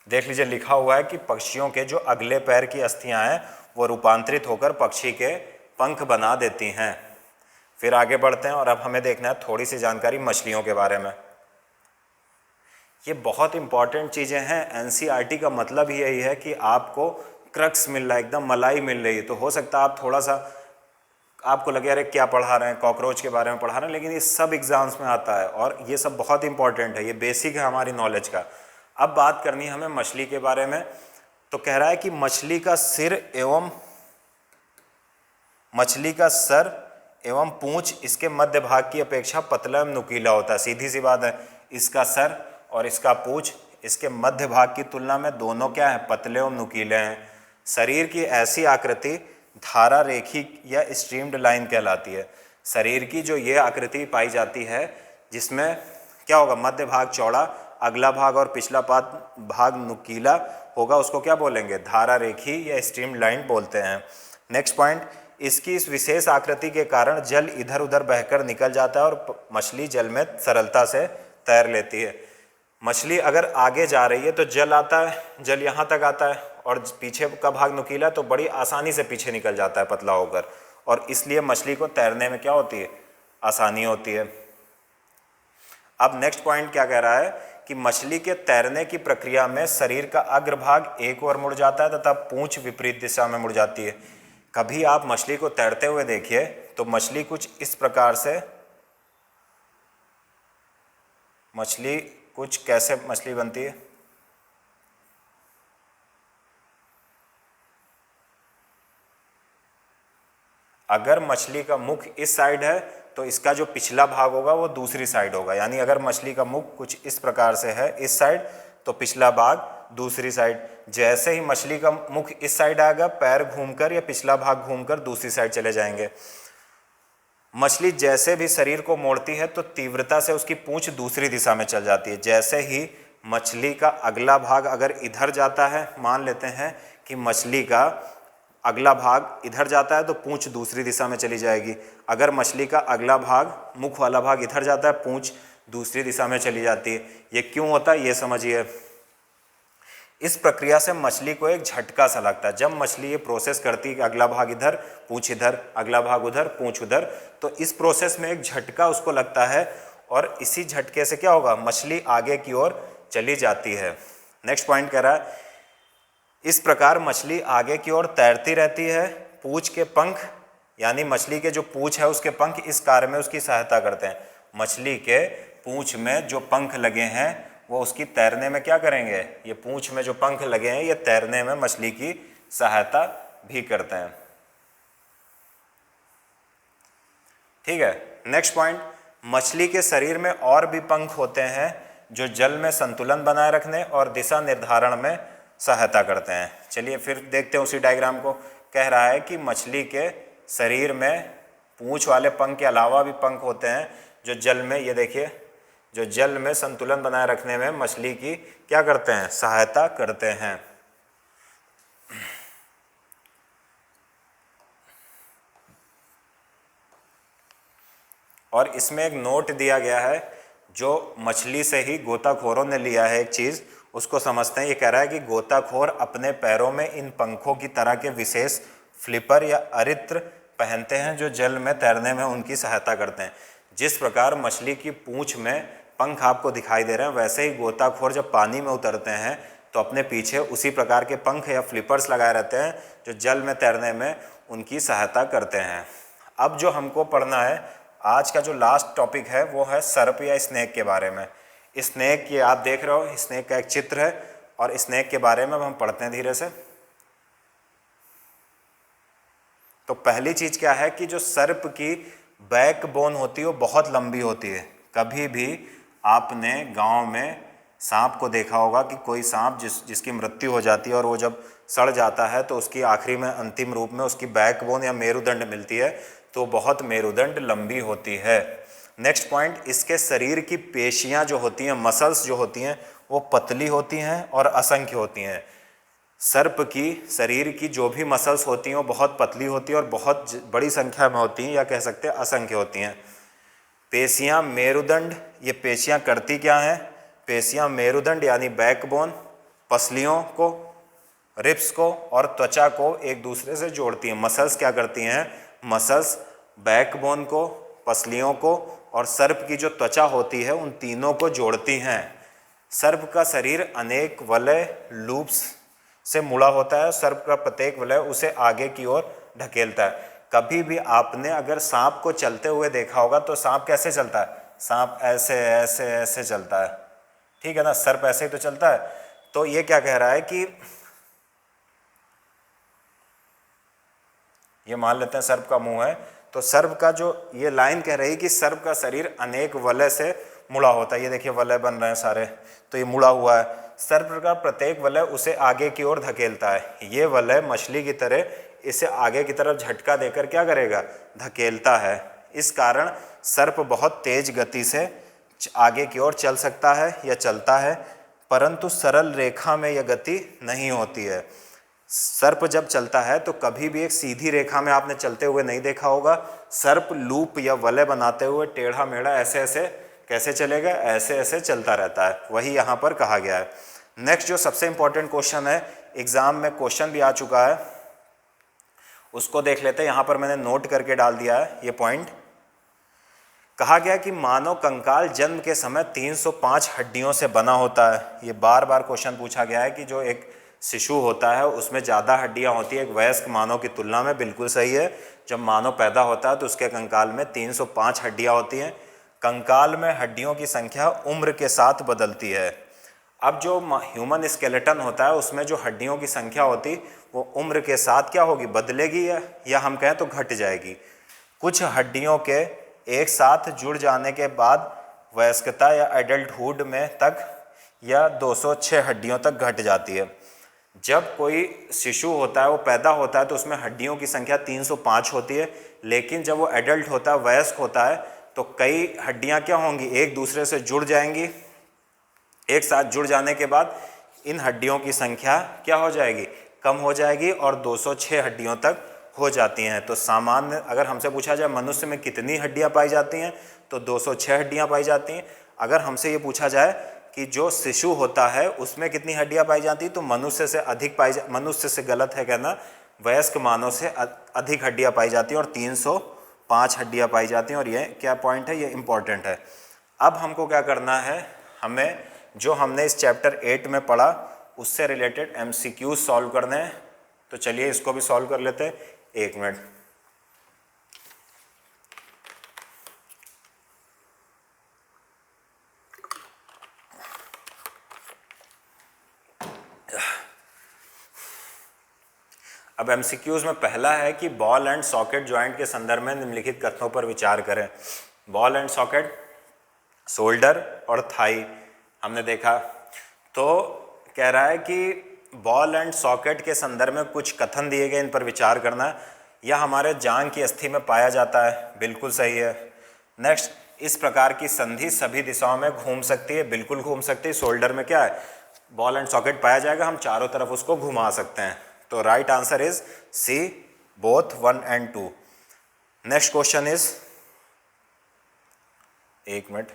देख लीजिए लिखा हुआ है कि पक्षियों के जो अगले पैर की अस्थियां हैं वो रूपांतरित होकर पक्षी के पंख बना देती हैं। फिर आगे बढ़ते हैं और अब हमें देखना है थोड़ी सी जानकारी मछलियों के बारे में। ये बहुत इंपॉर्टेंट चीज़ें हैं। एनसीईआरटी का मतलब ही यही है कि आपको क्रक्स मिल रहा है, एकदम मलाई मिल रही है। तो हो सकता है आप थोड़ा सा आपको लगे अरे क्या पढ़ा रहे हैं, कॉकरोच के बारे में पढ़ा रहे हैं, लेकिन ये सब एग्जाम्स में आता है और ये सब बहुत इंपॉर्टेंट है, ये बेसिक है हमारी नॉलेज का। अब बात करनी है हमें मछली के बारे में। तो कह रहा है कि मछली का सर एवं पूंछ इसके मध्य भाग की अपेक्षा पतला एवं नुकीला होता है। सीधी सी बात है, इसका सर और इसका पूंछ इसके मध्य भाग की तुलना में दोनों क्या है, पतले एवं नुकीले हैं। शरीर की ऐसी आकृति धारा रेखी या स्ट्रीम्ड लाइन कहलाती है। शरीर की जो ये आकृति पाई जाती है जिसमें क्या होगा, मध्य भाग चौड़ा, अगला भाग और पिछला भाग नुकीला होगा, उसको क्या बोलेंगे, धारा रेखी या स्ट्रीम्ड लाइन बोलते हैं। नेक्स्ट पॉइंट, इसकी इस विशेष आकृति के कारण जल इधर उधर बहकर निकल जाता है और मछली जल में सरलता से तैर लेती है। मछली अगर आगे जा रही है तो जल आता है, जल यहाँ तक आता है, और पीछे का भाग नुकीला तो बड़ी आसानी से पीछे निकल जाता है पतला होकर, और इसलिए मछली को तैरने में क्या होती है, आसानी होती है। अब नेक्स्ट पॉइंट क्या कह रहा है कि मछली के तैरने की प्रक्रिया में शरीर का अग्रभाग एक ओर मुड़ जाता है तथा पूंछ विपरीत दिशा में मुड़ जाती है। कभी आप मछली को तैरते हुए देखिए तो मछली कुछ इस प्रकार से, कैसे मछली बनती है, अगर मछली का मुख इस साइड है तो इसका जो पिछला भाग होगा वो दूसरी साइड होगा। यानी अगर मछली का मुख कुछ इस प्रकार से है इस साइड, तो पिछला भाग दूसरी साइड। जैसे ही मछली का मुख इस साइड आएगा, पैर घूमकर या पिछला भाग घूमकर दूसरी साइड चले जाएंगे। मछली जैसे भी शरीर को मोड़ती है तो तीव्रता से उसकी पूंछ दूसरी दिशा में चल जाती है। जैसे ही मछली का अगला भाग अगर इधर जाता है, मान लेते हैं कि मछली का अगला भाग इधर जाता है तो पूंछ दूसरी दिशा में चली जाएगी। अगर मछली का अगला भाग, मुख वाला भाग इधर जाता है, पूंछ दूसरी दिशा में चली जाती है। ये क्यों होता है ये समझिए। इस प्रक्रिया से मछली को एक झटका सा लगता है। जब मछली ये प्रोसेस करती है कि अगला भाग इधर, पूंछ इधर, अगला भाग उधर, पूंछ उधर, तो इस प्रोसेस में एक झटका उसको लगता है और इसी झटके से क्या होगा, मछली आगे की ओर चली जाती है। नेक्स्ट पॉइंट कह रहा है, इस प्रकार मछली आगे की ओर तैरती रहती है। पूंछ के पंख यानी मछली के जो पूंछ है उसके पंख इस कार्य में उसकी सहायता करते हैं। मछली के पूंछ में जो पंख लगे हैं वो उसकी तैरने में क्या करेंगे, ये पूंछ में जो पंख लगे हैं ये तैरने में मछली की सहायता भी करते हैं। ठीक है। नेक्स्ट पॉइंट, मछली के शरीर में और भी पंख होते हैं जो जल में संतुलन बनाए रखने और दिशा निर्धारण में सहायता करते हैं। चलिए फिर देखते हैं उसी डायग्राम को। कह रहा है कि मछली के शरीर में पूंछ वाले पंख के अलावा भी पंख होते हैं जो जल में, ये देखिए जो जल में संतुलन बनाए रखने में मछली की क्या करते हैं, सहायता करते हैं। और इसमें एक नोट दिया गया है, जो मछली से ही गोताखोरों ने लिया है एक चीज़, उसको समझते हैं। ये कह रहा है कि गोताखोर अपने पैरों में इन पंखों की तरह के विशेष फ्लिपर या अरित्र पहनते हैं जो जल में तैरने में उनकी सहायता करते हैं। जिस प्रकार मछली की पूंछ में पंख आपको दिखाई दे रहे हैं, वैसे ही गोताखोर जब पानी में उतरते हैं तो अपने पीछे उसी प्रकार के पंख या फ्लिपर्स लगाए रहते हैं जो जल में तैरने में उनकी सहायता करते हैं। अब जो हमको पढ़ना है, आज का जो लास्ट टॉपिक है वो है सर्प या स्नेक के बारे में। स्नेक ये आप देख रहे हो, स्नेक का एक चित्र है और स्नेक के बारे में अब हम पढ़ते हैं धीरे से। तो पहली चीज क्या है कि जो सर्प की बैकबोन होती है वो बहुत लंबी होती है। कभी भी आपने गांव में सांप को देखा होगा कि कोई सांप जिसकी मृत्यु हो जाती है और वो जब सड़ जाता है तो उसकी आखिरी में अंतिम रूप में उसकी बैकबोन या मेरुदंड मिलती है, तो बहुत मेरुदंड लंबी होती है। नेक्स्ट पॉइंट, इसके शरीर की पेशियां जो होती हैं, मसल्स जो होती हैं, वो पतली होती हैं और असंख्य होती हैं। सर्प की शरीर की जो भी मसल्स होती हैं वो बहुत पतली होती है और बहुत बड़ी संख्या में होती हैं, या कह सकते हैं असंख्य होती हैं। पेशियां, मेरुदंड, ये पेशियां करती क्या हैं? पेशियां मेरुदंड यानी बैकबोन, पसलियों को, रिब्स को और त्वचा को एक दूसरे से जोड़ती हैं। मसल्स क्या करती हैं? मसल्स बैकबोन को, पसलियों को और सर्प की जो त्वचा होती है उन तीनों को जोड़ती हैं। सर्प का शरीर अनेक वलय लूप्स से मुड़ा होता है। सर्प का प्रत्येक वलय उसे आगे की ओर ढकेलता है। कभी भी आपने अगर सांप को चलते हुए देखा होगा तो सांप कैसे चलता है? सांप ऐसे ऐसे ऐसे चलता है, ठीक है ना। सर्प ऐसे ही तो चलता है। तो ये क्या कह रहा है कि ये मान लेते हैं सर्प का मुंह है, तो सर्प का जो ये लाइन कह रही है कि सर्प का शरीर अनेक वलय से मुड़ा होता है। ये देखिए वलय बन रहे हैं सारे, तो ये मुड़ा हुआ है। सर्प का प्रत्येक वलय उसे आगे की ओर धकेलता है। ये वलय मछली की तरह इसे आगे की तरफ झटका देकर क्या करेगा? धकेलता है। इस कारण सर्प बहुत तेज गति से आगे की ओर चल सकता है या चलता है, परंतु सरल रेखा में यह गति नहीं होती है। सर्प जब चलता है तो कभी भी एक सीधी रेखा में आपने चलते हुए नहीं देखा होगा। सर्प लूप या वलय बनाते हुए टेढ़ा मेढ़ा ऐसे ऐसे कैसे चलेगा? ऐसे ऐसे चलता रहता है। वही यहाँ पर कहा गया है। नेक्स्ट जो सबसे इंपॉर्टेंट क्वेश्चन है, एग्जाम में क्वेश्चन भी आ चुका है, उसको देख लेते हैं। यहाँ पर मैंने नोट करके डाल दिया है ये पॉइंट। कहा गया कि मानव कंकाल जन्म के समय 305 हड्डियों से बना होता है। ये बार बार क्वेश्चन पूछा गया है कि जो एक शिशु होता है उसमें ज़्यादा हड्डियां होती है एक वयस्क मानव की तुलना में। बिल्कुल सही है। जब मानव पैदा होता है तो उसके कंकाल में 305 हड्डियां होती हैं। कंकाल में हड्डियों की संख्या उम्र के साथ बदलती है। अब जो ह्यूमन स्केलेटन होता है उसमें जो हड्डियों की संख्या होती वो उम्र के साथ क्या होगी? बदलेगी या हम कहें तो घट जाएगी। कुछ हड्डियों के एक साथ जुड़ जाने के बाद वयस्कता या एडल्टहुड में तक या 206 हड्डियों तक घट जाती है। जब कोई शिशु होता है वो पैदा होता है तो उसमें हड्डियों की संख्या 305 होती है, लेकिन जब वो एडल्ट होता है, वयस्क होता है, तो कई हड्डियां क्या होंगी? एक दूसरे से जुड़ जाएंगी। एक साथ जुड़ जाने के बाद इन हड्डियों की संख्या क्या हो जाएगी? कम हो जाएगी और 206 हड्डियों तक हो जाती हैं। तो सामान्य अगर हमसे पूछा जाए मनुष्य में कितनी हड्डियां पाई जाती हैं तो 206 हड्डियां पाई जाती हैं। अगर हमसे ये पूछा जाए कि जो शिशु होता है उसमें कितनी हड्डियां पाई जाती तो मनुष्य से अधिक मनुष्य से गलत है कहना, वयस्क मानव से अधिक हड्डियां पाई जाती हैं और 305 हड्डियां पाई जाती हैं। और ये क्या पॉइंट है? ये इंपॉर्टेंट है। अब हमको क्या करना है, हमें जो हमने इस चैप्टर 8 में पढ़ा उससे रिलेटेड MCQ सॉल्व करने हैं। तो चलिए इसको भी सॉल्व कर लेते हैं। 1 मिनट। अब MCQs में पहला है कि बॉल एंड सॉकेट जॉइंट के संदर्भ में निम्नलिखित कथनों पर विचार करें। बॉल एंड सॉकेट, शोल्डर और थाई हमने देखा। तो कह रहा है कि बॉल एंड सॉकेट के संदर्भ में कुछ कथन दिए गए, इन पर विचार करना। यह हमारे जांघ की अस्थि में पाया जाता है। बिल्कुल सही है। नेक्स्ट, इस प्रकार की संधि सभी दिशाओं में घूम सकती है, बिल्कुल घूम सकती है। शोल्डर में क्या है, बॉल एंड सॉकेट पाया जाएगा, हम चारों तरफ उसको घुमा सकते हैं। तो right answer is C, both 1 and 2। Next question is, एक मिनट,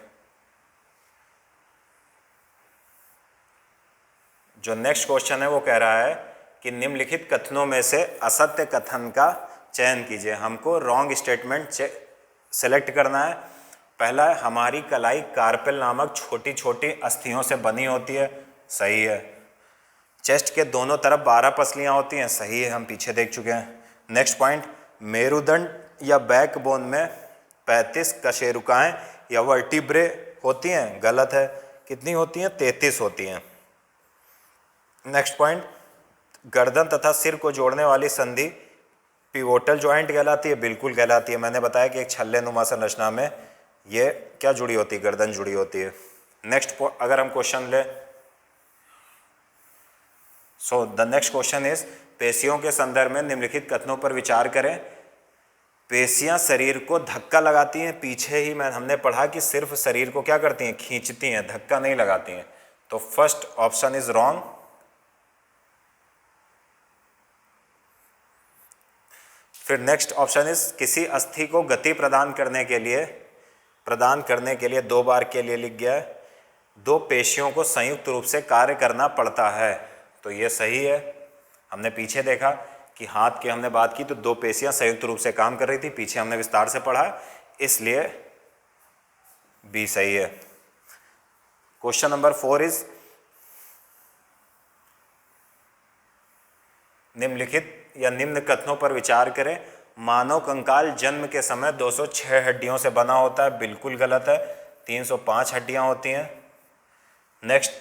जो नेक्स्ट क्वेश्चन है वो कह रहा है कि निम्नलिखित कथनों में से असत्य कथन का चयन कीजिए। हमको रॉन्ग स्टेटमेंट सेलेक्ट करना है। पहला है, हमारी कलाई कार्पेल नामक छोटी छोटी अस्थियों से बनी होती है, सही है। चेस्ट के दोनों तरफ 12 पसलियां होती हैं, सही है, हम पीछे देख चुके हैं। नेक्स्ट पॉइंट, मेरुदंड या बैकबोन में 35 कशेरुकाएं या वर्टिब्रे होती हैं, गलत है। कितनी होती हैं, 33 होती हैं। नेक्स्ट पॉइंट, गर्दन तथा सिर को जोड़ने वाली संधि पिवोटल जॉइंट कहलाती है, बिल्कुल कहलाती है। मैंने बताया कि एक छल्ले नुमा संरचना में ये क्या जुड़ी होती है, गर्दन जुड़ी होती है। नेक्स्ट अगर हम क्वेश्चन ले, so the next question is, पेशियों के संदर्भ में निम्नलिखित कथनों पर विचार करें। पेशियां शरीर को धक्का लगाती हैं, पीछे ही हमने पढ़ा कि सिर्फ शरीर को क्या करती हैं, खींचती हैं, धक्का नहीं लगाती हैं। तो फर्स्ट ऑप्शन इज रॉन्ग। फिर नेक्स्ट ऑप्शन इज, किसी अस्थि को गति प्रदान करने के लिए 2 बार के लिए लिख गया है, 2 पेशियों को संयुक्त रूप से कार्य करना पड़ता है, तो ये सही है। हमने पीछे देखा कि हाथ की हमने बात की तो 2 पेशियां संयुक्त रूप से काम कर रही थी, पीछे हमने विस्तार से पढ़ा, इसलिए बी सही है। क्वेश्चन नंबर 4 इज, निम्नलिखित या निम्न कथनों पर विचार करें। मानव कंकाल जन्म के समय 206 हड्डियों से बना होता है, बिल्कुल गलत है, 305 हड्डियां होती हैं। नेक्स्ट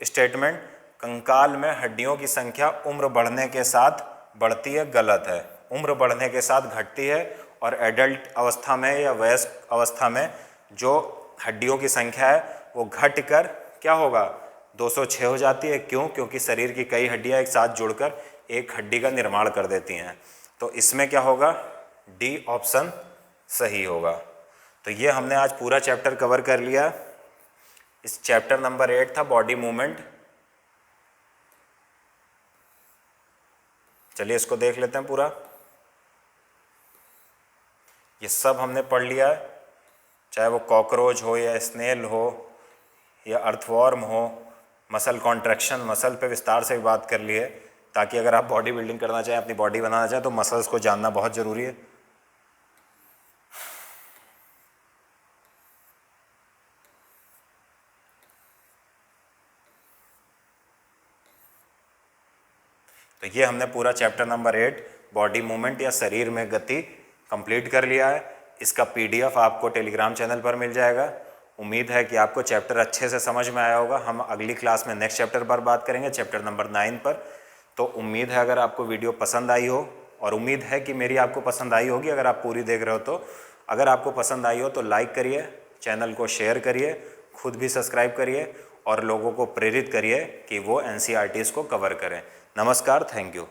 स्टेटमेंट, कंकाल में हड्डियों की संख्या उम्र बढ़ने के साथ बढ़ती है, गलत है, उम्र बढ़ने के साथ घटती है। और एडल्ट अवस्था में या वयस्क अवस्था में जो हड्डियों की संख्या है वो घट कर क्या होगा, 206 हो जाती है। क्यों? क्योंकि शरीर की कई हड्डियां एक साथ जुड़कर एक हड्डी का निर्माण कर देती हैं। तो इसमें क्या होगा, डी ऑप्शन सही होगा। तो ये हमने आज पूरा चैप्टर कवर कर लिया। इस चैप्टर नंबर 8 था बॉडी मूवमेंट। चलिए इसको देख लेते हैं पूरा। ये सब हमने पढ़ लिया है, चाहे वो कॉकरोच हो या स्नेल हो या अर्थवॉर्म हो। मसल कॉन्ट्रैक्शन, मसल पे विस्तार से भी बात कर ली है, ताकि अगर आप बॉडी बिल्डिंग करना चाहें, अपनी बॉडी बनाना चाहें, तो मसल्स को जानना बहुत ज़रूरी है। तो ये हमने पूरा चैप्टर नंबर 8 बॉडी मूवमेंट या शरीर में गति कंप्लीट कर लिया है। इसका PDF आपको टेलीग्राम चैनल पर मिल जाएगा। उम्मीद है कि आपको चैप्टर अच्छे से समझ में आया होगा। हम अगली क्लास में नेक्स्ट चैप्टर पर बात करेंगे, चैप्टर नंबर 9 पर। तो उम्मीद है अगर आपको वीडियो पसंद आई हो, और उम्मीद है कि मेरी आपको पसंद आई होगी अगर आप पूरी देख रहे हो तो। अगर आपको पसंद आई हो तो लाइक करिए, चैनल को शेयर करिए, खुद भी सब्सक्राइब करिए और लोगों को प्रेरित करिए कि वो NCERTs को कवर करें। नमस्कार, थैंक यू।